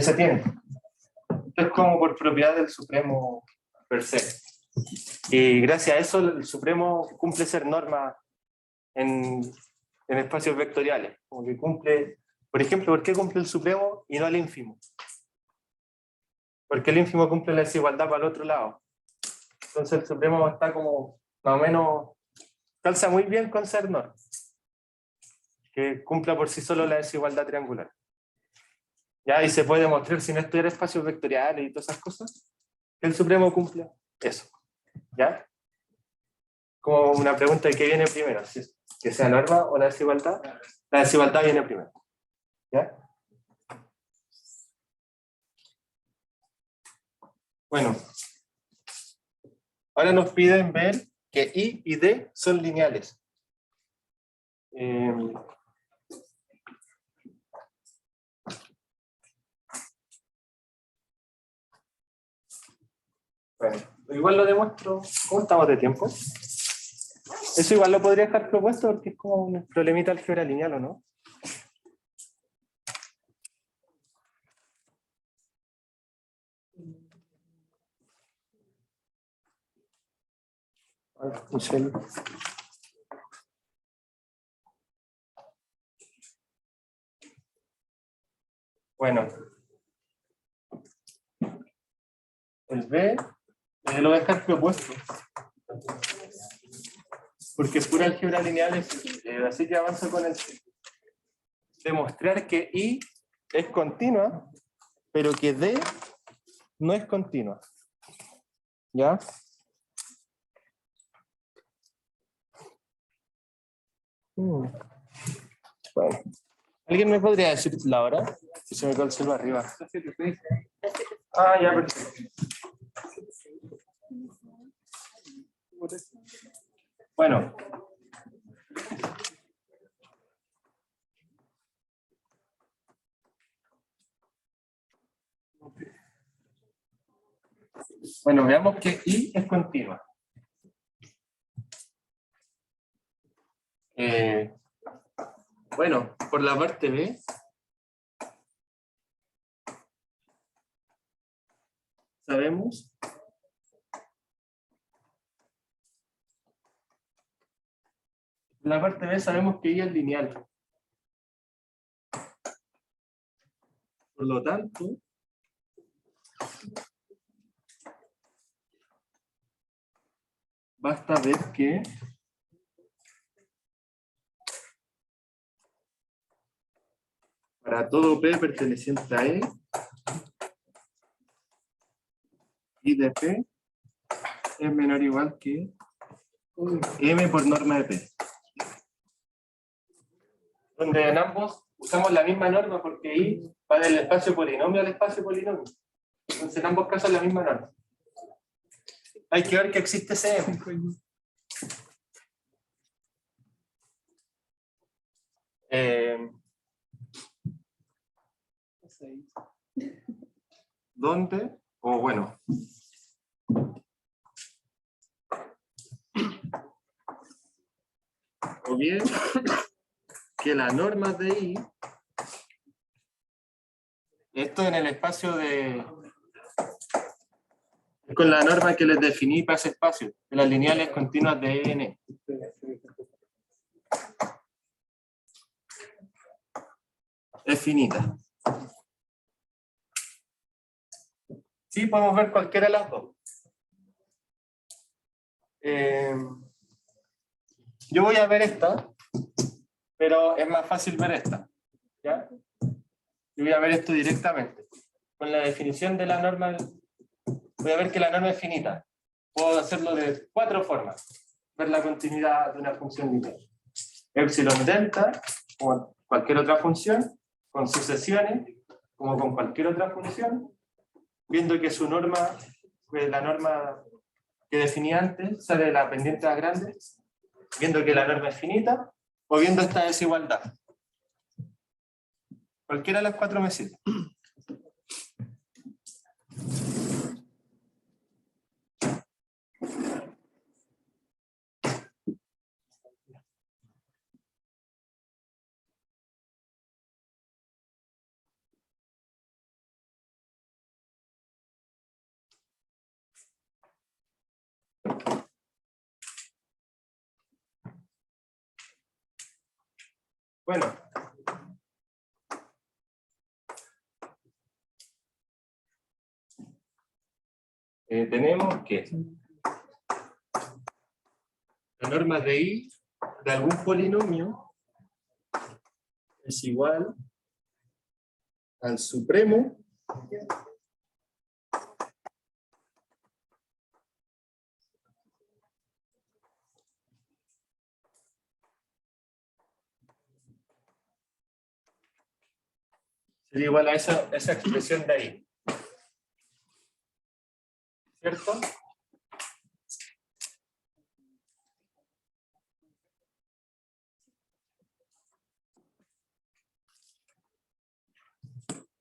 Se tiene. Es como por propiedad del supremo per se. Y gracias a eso el supremo cumple ser norma en espacios vectoriales. Como que cumple, por ejemplo, ¿por qué cumple el supremo y no el ínfimo? Porque el ínfimo cumple la desigualdad para el otro lado. Entonces el supremo está como más o menos, calza muy bien con ser norma, que cumpla por sí solo la desigualdad triangular. ¿Ya? Y se puede demostrar sin estudiar espacios vectoriales y todas esas cosas, que el supremo cumple eso. ¿Ya? Como una pregunta de qué viene primero, si es que sea norma o la desigualdad. La desigualdad viene primero. ¿Ya? Bueno. Ahora nos piden ver que I y D son lineales. Bueno, igual lo demuestro. ¿Cómo estamos de tiempo? Eso igual lo podría dejar propuesto porque es como un problemita de álgebra lineal, ¿o no? Michelle. Bueno. El B lo voy a dejar propuesto. Porque es pura álgebra lineal, así que avanzo con el C. Demostrar que I es continua, pero que D no es continua. ¿Ya? Bueno. ¿Alguien me podría decir la hora? Si se me quedó el celular arriba. Ah, ya, perfecto. Bueno. Bueno, veamos que I es continua. Bueno, por la parte B, sabemos que I es lineal. Por lo tanto, basta ver que para todo P perteneciente a E, I de P es menor o igual que M por norma de P. Donde en ambos usamos la misma norma porque I va del espacio polinomio al espacio polinomio. Entonces en ambos casos la misma norma. Hay que ver que existe ese M. ¿Dónde? O bueno. O bien que la norma de I, esto en el espacio de, con la norma que les definí para ese espacio, de las lineales continuas de N. Es finita. Sí, podemos ver cualquiera de las dos. Yo voy a ver esta, pero es más fácil ver esta. ¿Ya? Yo voy a ver esto directamente. Con la definición de la norma, voy a ver que la norma es finita. Puedo hacerlo de 4 formas. Ver la continuidad de una función lineal. Epsilon delta, como cualquier otra función, con sucesiones, como con cualquier otra función, viendo que su norma, pues la norma que definí antes, sale de la pendiente más grande, viendo que la norma es finita, o viendo esta desigualdad. Cualquiera de las 4 me sirve. Bueno. Tenemos que la norma de I de algún polinomio es igual al supremo sería igual a esa expresión de ahí. ¿Cierto?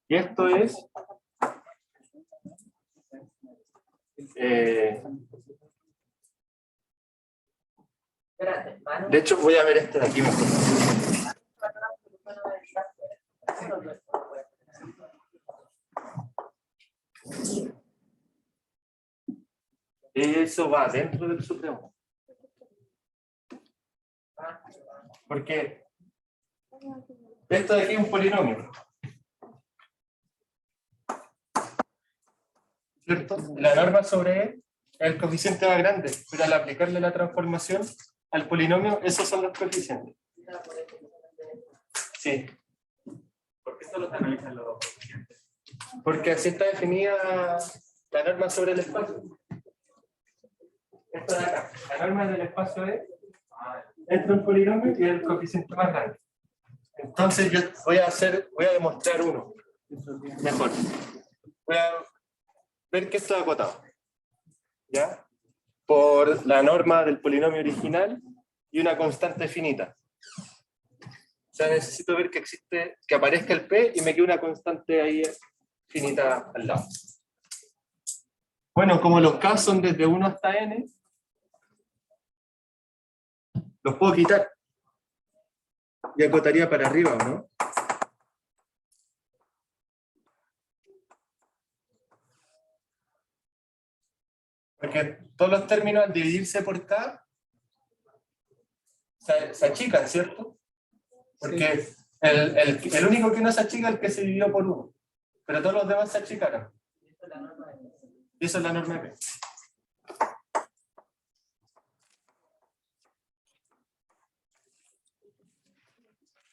Y esto es de hecho voy a ver este de aquí mejor. Eso va dentro del supremo. Porque esto de aquí es un polinomio. ¿Cierto? La norma sobre E es el coeficiente más grande, pero al aplicarle la transformación al polinomio, esos son los coeficientes. Sí. ¿Por qué solo se analizan los coeficientes? Porque así está definida la norma sobre el espacio. Esto de acá, la norma del espacio es entre un polinomio y el coeficiente más grande. Entonces yo voy a demostrar uno. Mejor. Voy a ver que esto es acotado. ¿Ya? Por la norma del polinomio original y una constante finita. O sea, necesito ver que existe, que aparezca el P y me quede una constante ahí finita al lado. Bueno, como los K son desde 1 hasta N, los puedo quitar. Y acotaría para arriba, ¿no? Porque todos los términos al dividirse por K se achican, ¿cierto? Porque el único que no se achica es el que se dividió por 1. Pero todos los demás se achicaron. Y eso es la norma de P.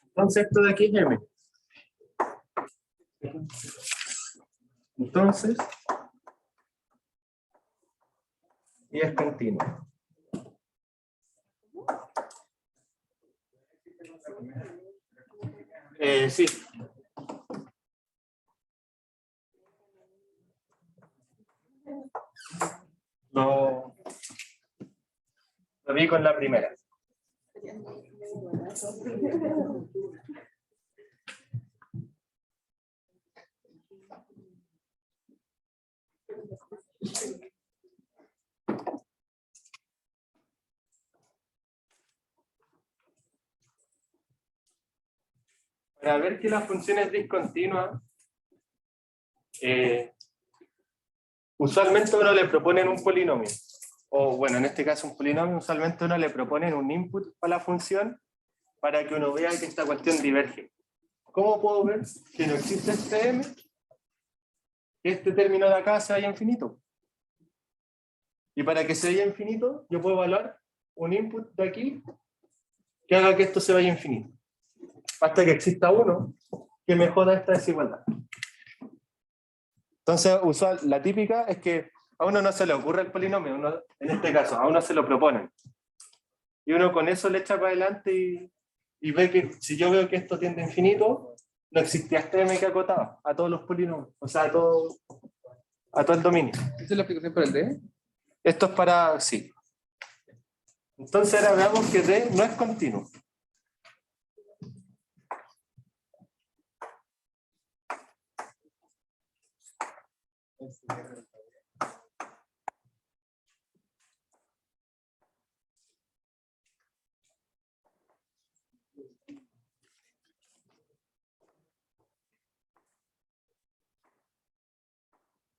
Entonces esto de aquí es M. Entonces, y es continuo. Sí. Lo vi con la primera. Para ver que la función es discontinua, usualmente uno le proponen un polinomio. O bueno, en este caso un polinomio, usualmente uno le proponen un input para la función para que uno vea que esta cuestión diverge. ¿Cómo puedo ver que no existe este m? Que este término de acá se vaya a infinito. Y para que se vaya a infinito, yo puedo evaluar un input de aquí que haga que esto se vaya a infinito. Hasta que exista uno que me joda esta desigualdad. Entonces, la típica es que a uno no se le ocurre el polinomio, en este caso, a uno se lo proponen. Y uno con eso le echa para adelante y ve que si yo veo que esto tiende a infinito, no existía este m que acotaba a todos los polinomios, o sea, a todo el dominio. ¿Esa es la aplicación para el D? Esto es para, sí. Entonces ahora veamos que D no es continuo.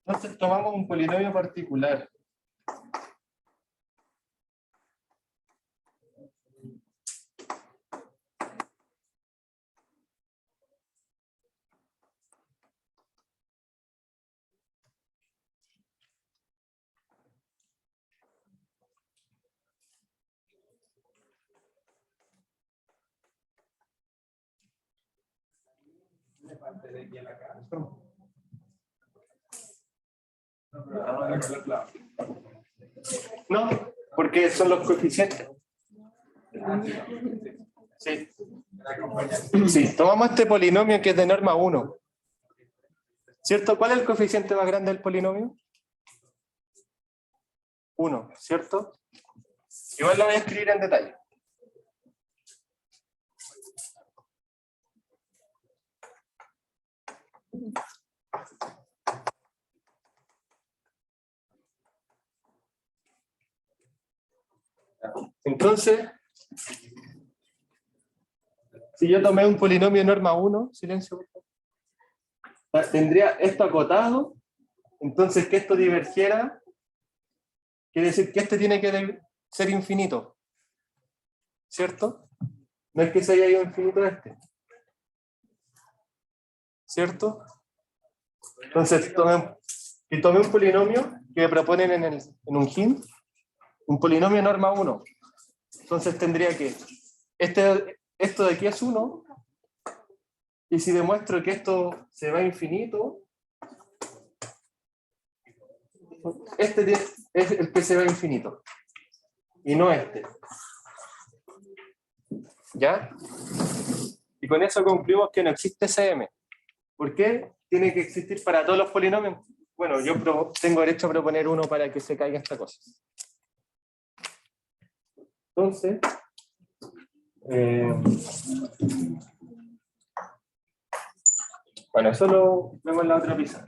Entonces tomamos un polinomio particular. No, porque son los coeficientes. Sí. Sí, tomamos este polinomio que es de norma 1. ¿Cierto? ¿Cuál es el coeficiente más grande del polinomio? 1, ¿cierto? Igual lo voy a escribir en detalle. Entonces, si yo tomé un polinomio de norma 1, silencio, por favor, tendría esto acotado, entonces que esto divergiera, quiere decir que este tiene que ser infinito, ¿cierto? No es que se haya ido infinito este, ¿cierto? Entonces tomé un polinomio que me proponen en un hint, un polinomio de norma 1. Entonces tendría que, esto de aquí es 1, y si demuestro que esto se va a infinito, este es el que se va a infinito, y no este. ¿Ya? Y con eso concluimos que no existe Cm. ¿Por qué? Tiene que existir para todos los polinomios. Bueno, yo tengo derecho a proponer uno para que se caiga esta cosa. Entonces, bueno, eso lo vemos en la otra pizarra.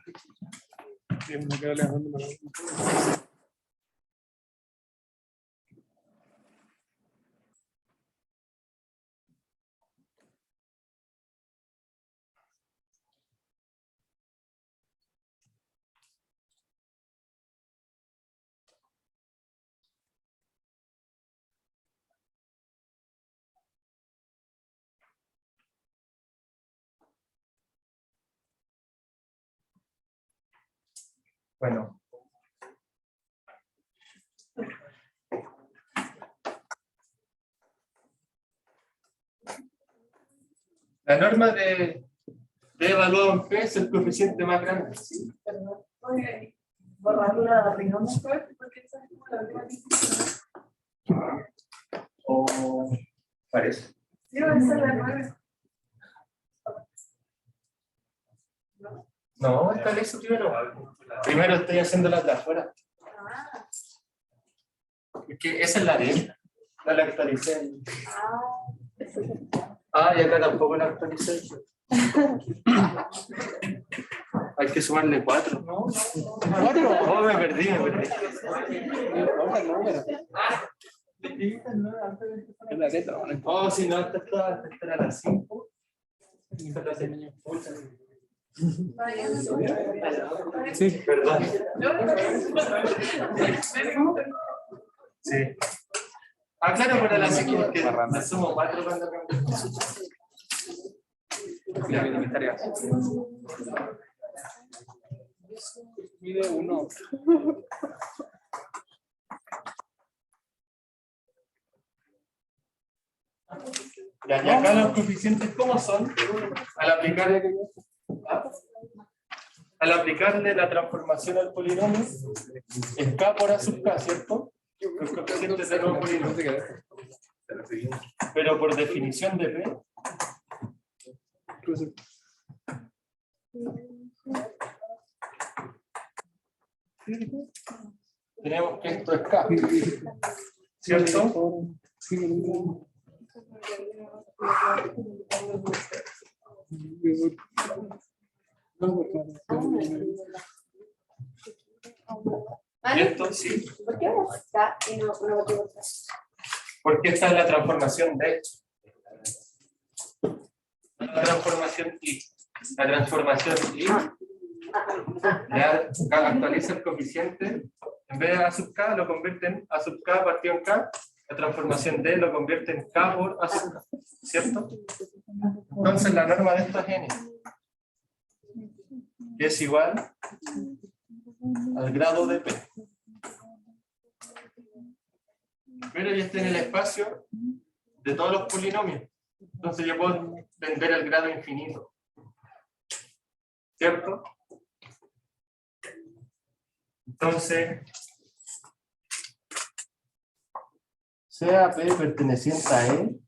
Bueno. La norma de evaluado en P es el coeficiente más grande. ¿Sí? Borrarlo la riñón después, porque esa es como la última que O parece. sí, va a ser la 9. No, esta vez primero. Primero estoy haciendo las de afuera. Ah, Es que esa es la de él. No la actualicé. eso es. Ah, y acá tampoco la actualicé. Hay que sumarle 4. ¿No? ¿4? Oh, me perdí. Es la letra. Oh, si no, esta era la 5. Sí, perdón. Sí. Ah, claro, para la siguiente, que la sumo 4 cuando Mide 1. Ya, y acá los coeficientes, ¿cómo son? Al aplicarle la transformación al polinomio, es k por a sub k, ¿cierto? Los coeficientes del nuevo polinomio. Pero por definición de P, tenemos que esto es k, ¿cierto? Y esto sí, ¿Por qué está y no por qué está? porque esta es la transformación de la transformación y la transformación y ya actualiza el coeficiente, en vez de a sub k lo convierte en a sub k partido en k, la transformación d lo convierte en k por a sub k, ¿cierto? Entonces la norma de esto es n, que es igual al grado de p. Pero ya está en el espacio de todos los polinomios, entonces yo puedo vender el grado infinito, ¿cierto? Entonces, sea P perteneciente a E,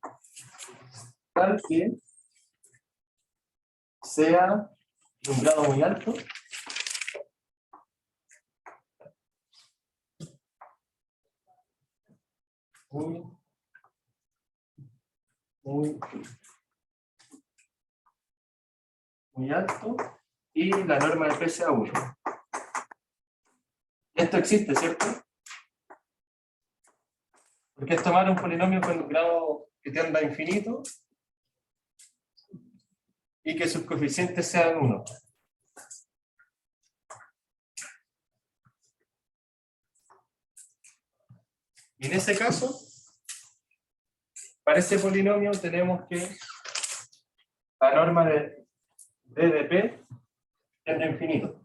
tal que sea de un grado muy alto, muy alto, y la norma de P sea 1. Esto existe, ¿cierto? Porque es tomar un polinomio con un grado que tienda a infinito y que sus coeficientes sean 1. Y en ese caso, para ese polinomio tenemos que la norma de D de P tiende a infinito.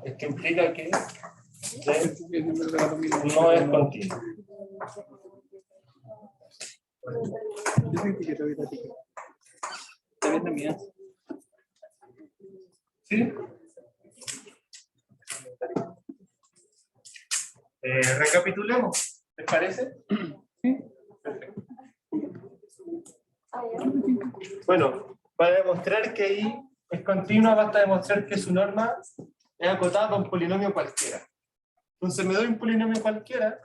Es que implica que D no es continuo. ¿Sí? Recapitulemos, ¿les parece? Sí. Perfecto. Bueno, para demostrar que I es continua, basta demostrar que su norma es acotada a un polinomio cualquiera. Entonces me doy un polinomio cualquiera,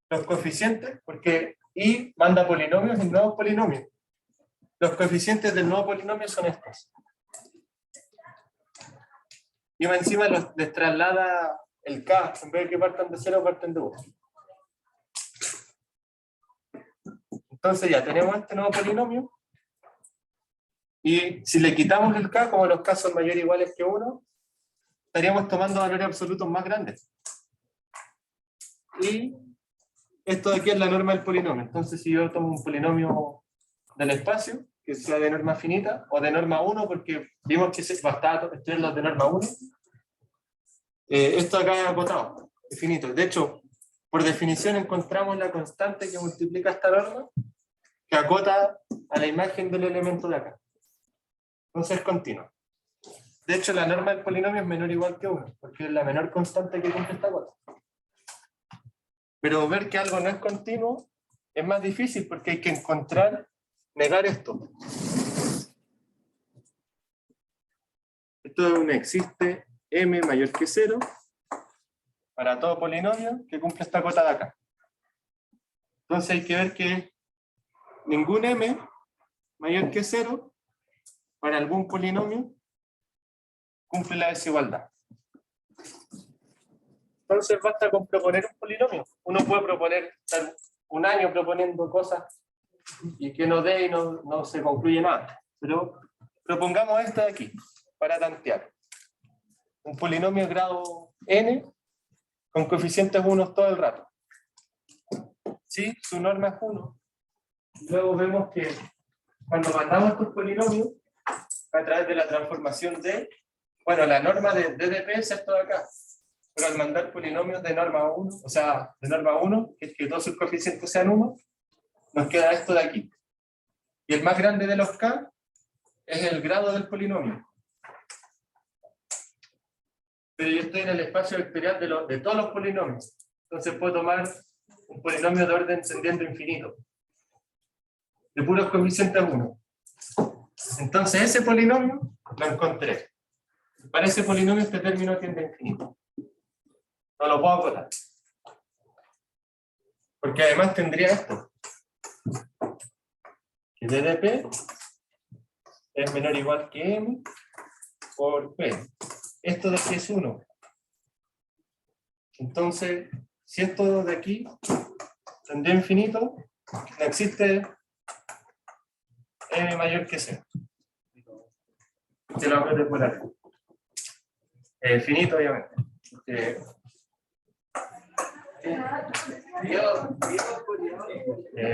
los coeficientes, porque I manda polinomios en nuevos polinomios. Los coeficientes del nuevo polinomio son estos. Y más encima les traslada el k, en vez de que partan de 0, parten de 1. Entonces ya tenemos este nuevo polinomio. Y si le quitamos el k, como los k son mayores o iguales que 1, estaríamos tomando valores absolutos más grandes. Y esto de aquí es la norma del polinomio. Entonces si yo tomo un polinomio del espacio, que sea de norma finita, o de norma 1, porque vimos que bastaba estudiar los de norma 1, esto acá es acotado, es finito. De hecho, por definición encontramos la constante que multiplica esta norma, que acota a la imagen del elemento de acá. Entonces es continua. De hecho, la norma del polinomio es menor o igual que 1, porque es la menor constante que cumple esta cota. Pero ver que algo no es continuo es más difícil porque hay que negar esto. Esto es un existe m mayor que 0 para todo polinomio que cumple esta cota de acá. Entonces hay que ver que ningún m mayor que 0 para algún polinomio cumple la desigualdad. Entonces basta con proponer un polinomio. Uno puede proponer, estar un año proponiendo cosas y que no dé y no se concluye nada. Pero propongamos esto de aquí, para tantear. Un polinomio grado n con coeficientes 1 todo el rato. ¿Sí? Su norma es 1. Luego vemos que cuando mandamos estos polinomios, a través de la transformación de, bueno, la norma de DDP es esto de acá, pero al mandar polinomios de norma 1, o sea, de norma 1, que es que todos sus coeficientes sean 1, nos queda esto de aquí. Y el más grande de los K es el grado del polinomio. Pero yo estoy en el espacio vectorial de todos los polinomios. Entonces puedo tomar un polinomio de orden tendiendo a infinito, de puros coeficientes 1. Entonces ese polinomio lo encontré. Para ese polinomio este término tiende a infinito. No lo puedo acotar. Porque además tendría esto. Que DDP es menor o igual que M por P. Esto de aquí es 1. Entonces, si esto de aquí tendría infinito, no existe M mayor que 0. Se lo voy a por aquí. Finito, obviamente.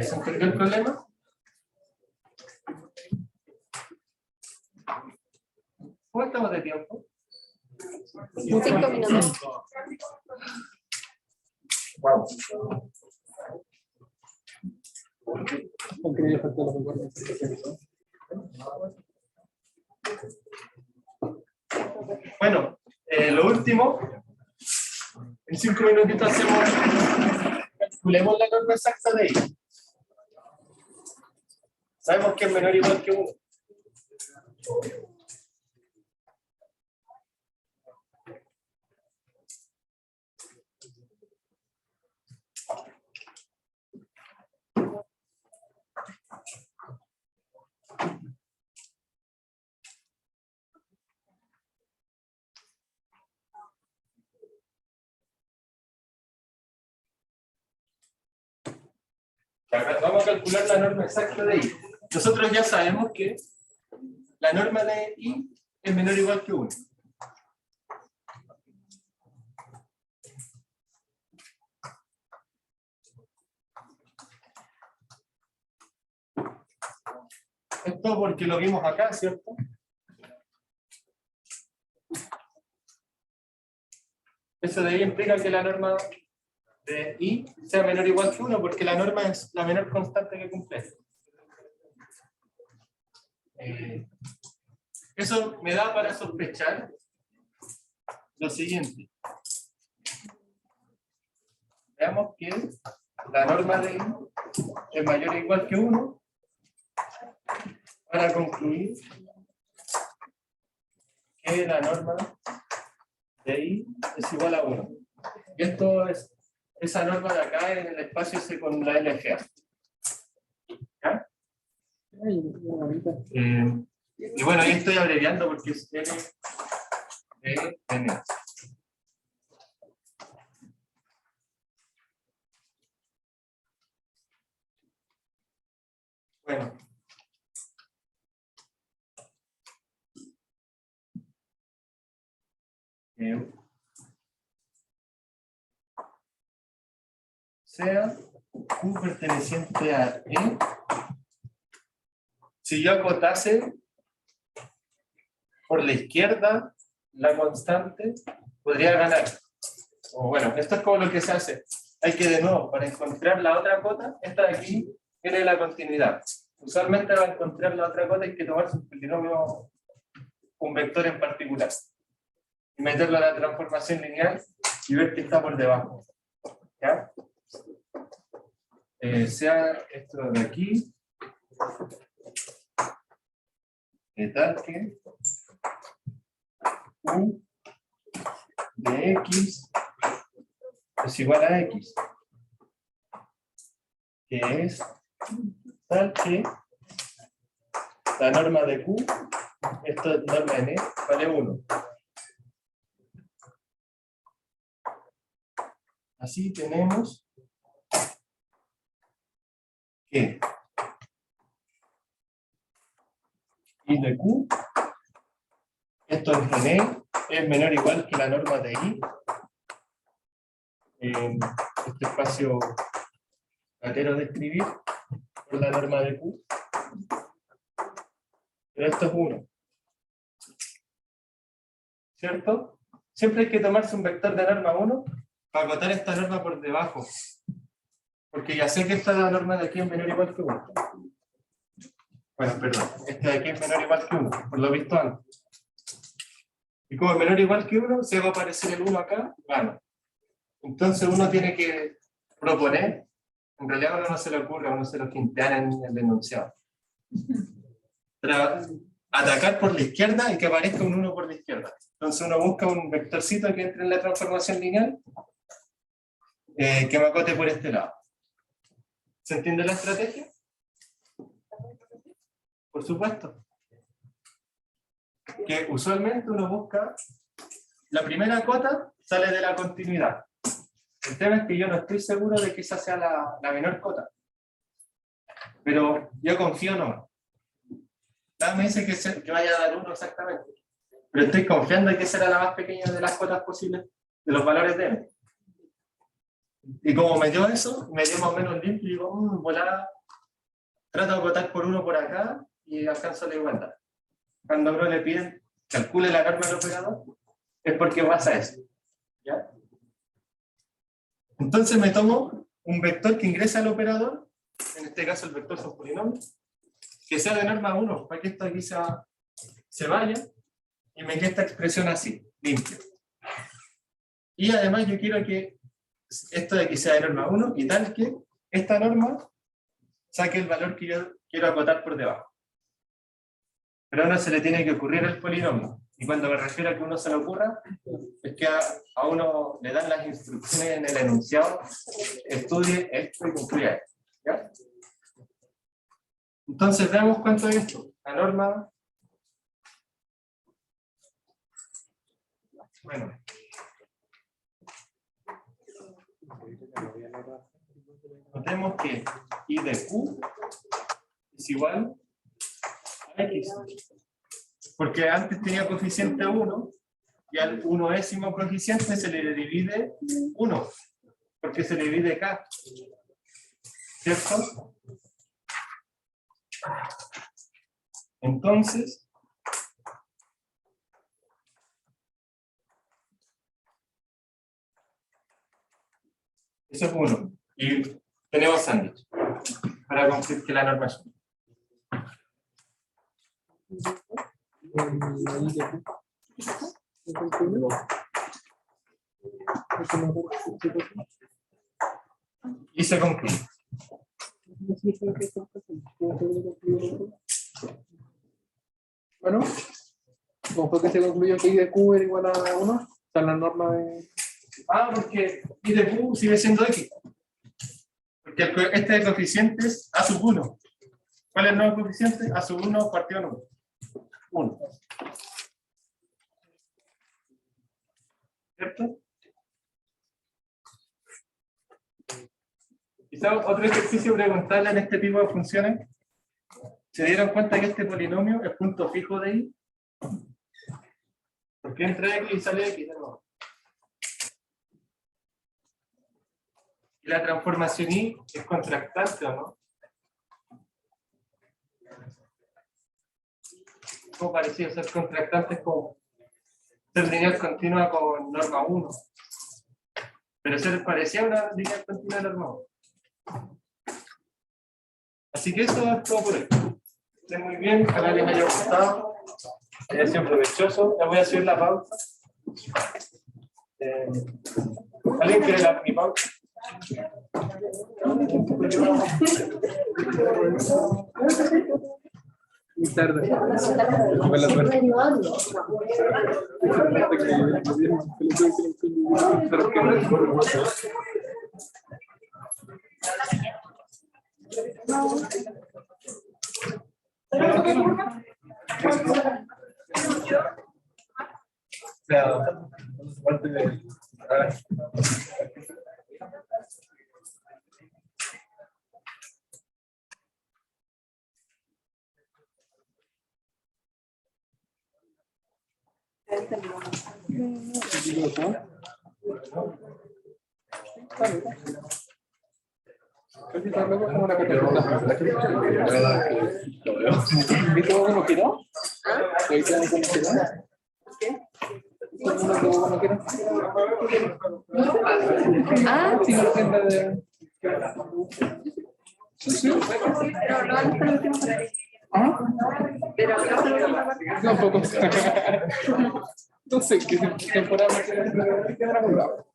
¿Se entendió el problema? ¿Cómo estamos de tiempo? 5 minutos. Wow. Aunque me faltó lo mejor de esta presentación. Bueno, lo último, en 5 minutitos calculemos la norma exacta de I. Sabemos que es menor o igual que 1. Vamos a calcular la norma exacta de I. Nosotros ya sabemos que la norma de I es menor o igual que 1. Esto porque lo vimos acá, ¿cierto? Eso de ahí implica que la norma de I sea menor o igual que 1, porque la norma es la menor constante que cumple. Eso me da para sospechar lo siguiente. Veamos que la norma de I es mayor o igual que 1 para concluir que la norma de I es igual a 1. Y esto es esa norma de acá en el espacio ese con la LGA. ¿Ya? Y bueno, ahí estoy abreviando porque es N de N. Bueno. Sea Q perteneciente a E. Si yo acotase por la izquierda la constante, podría ganar. O bueno, esto es como lo que se hace. Hay que de nuevo, para encontrar la otra cota, esta de aquí tiene la continuidad. Usualmente para encontrar la otra cota hay que tomar su polinomio, un vector en particular, y meterlo a la transformación lineal y ver que está por debajo. ¿Ya? Sea esto de aquí, tal que U de X es igual a X, que es tal que la norma de Q, esta norma N, vale 1. Así tenemos que I de Q, esto en N, es menor o igual que la norma de I, en este espacio latero de escribir, por la norma de Q. Pero esto es 1. ¿Cierto? Siempre hay que tomarse un vector de norma 1 para acotar esta norma por debajo. Porque ya sé que esta norma de aquí es menor o igual que 1. Bueno, perdón. Esta de aquí es menor o igual que 1, por lo visto antes. Y como es menor o igual que 1, se va a aparecer el 1 acá, gano. Entonces uno tiene que proponer, en realidad a uno no se le ocurre, a uno se lo quintean en el enunciado. Atacar por la izquierda y que aparezca un 1 por la izquierda. Entonces uno busca un vectorcito que entre en la transformación lineal que me acote por este lado. ¿Se entiende la estrategia? Por supuesto. Que usualmente uno busca, la primera cota sale de la continuidad. El tema es que yo no estoy seguro de que esa sea la menor cota. Pero yo confío nomás. Nada me dice que vaya a dar 1 exactamente. Pero estoy confiando en que será la más pequeña de las cotas posibles de los valores de m. Y como me dio eso, me dio más o menos limpio y digo, volada, trato de acotar por 1 por acá y alcanzo la igualdad. Cuando a uno le piden calcule la norma del operador, es porque pasa eso. ¿Ya? Entonces me tomo un vector que ingresa al operador, en este caso el vector son polinomios, que sea de norma 1, para que esto aquí se vaya, y me quede esta expresión así, limpia. Y además yo quiero que esto de aquí sea de norma 1, y tal que esta norma saque el valor que yo quiero acotar por debajo. Pero a uno se le tiene que ocurrir el polinomio. Y cuando me refiero a que uno se le ocurra, es que a uno le dan las instrucciones en el enunciado, estudie esto y concluya esto. ¿Ya? Entonces veamos cuánto es esto. La norma. Bueno. Notemos que I de Q es igual a X. Porque antes tenía coeficiente 1 y al 1º coeficiente se le divide 1. Porque se le divide K. ¿Cierto? Entonces, eso es 1. Y tenemos sándwich para concluir que la norma es 1. Y se concluye. Bueno, ¿cómo fue que se concluyó que I de Q era igual a 1? O sea, la norma de... Porque I de Q sigue siendo X. Porque este de coeficiente es A sub 1. ¿Cuál es el nuevo coeficiente? A sub 1 partido en 1. 1. ¿Cierto? Quizá otro ejercicio preguntarle en este tipo de funciones. ¿Se dieron cuenta que este polinomio es punto fijo de I? Porque entra X y sale X de nuevo. ¿Y la transformación I es contractante o no? ¿Cómo parecía ser contractante? Es como ser lineal continua con norma 1. Pero ser parecía una lineal continua de norma 1. Así que eso es todo por hoy. Estén muy bien, ojalá les haya gustado, haya sido provechoso. Ya voy a subir la pausa. ¿Alguien quiere mi pausa? Muy tarde. Buena suerte. ¿Viste cómo quedó? Ah, Sí, no tienda de... Sí. pero no hasta la última parte. ¿Ah? Pero no hasta la última parte. Tampoco. No sé qué temporada me quedará muy bravo.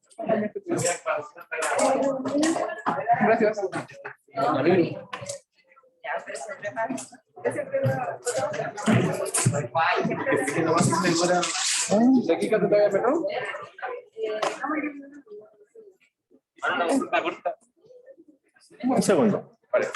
Gracias. ¿De aquí que te todavía perro? Un segundo. Vale.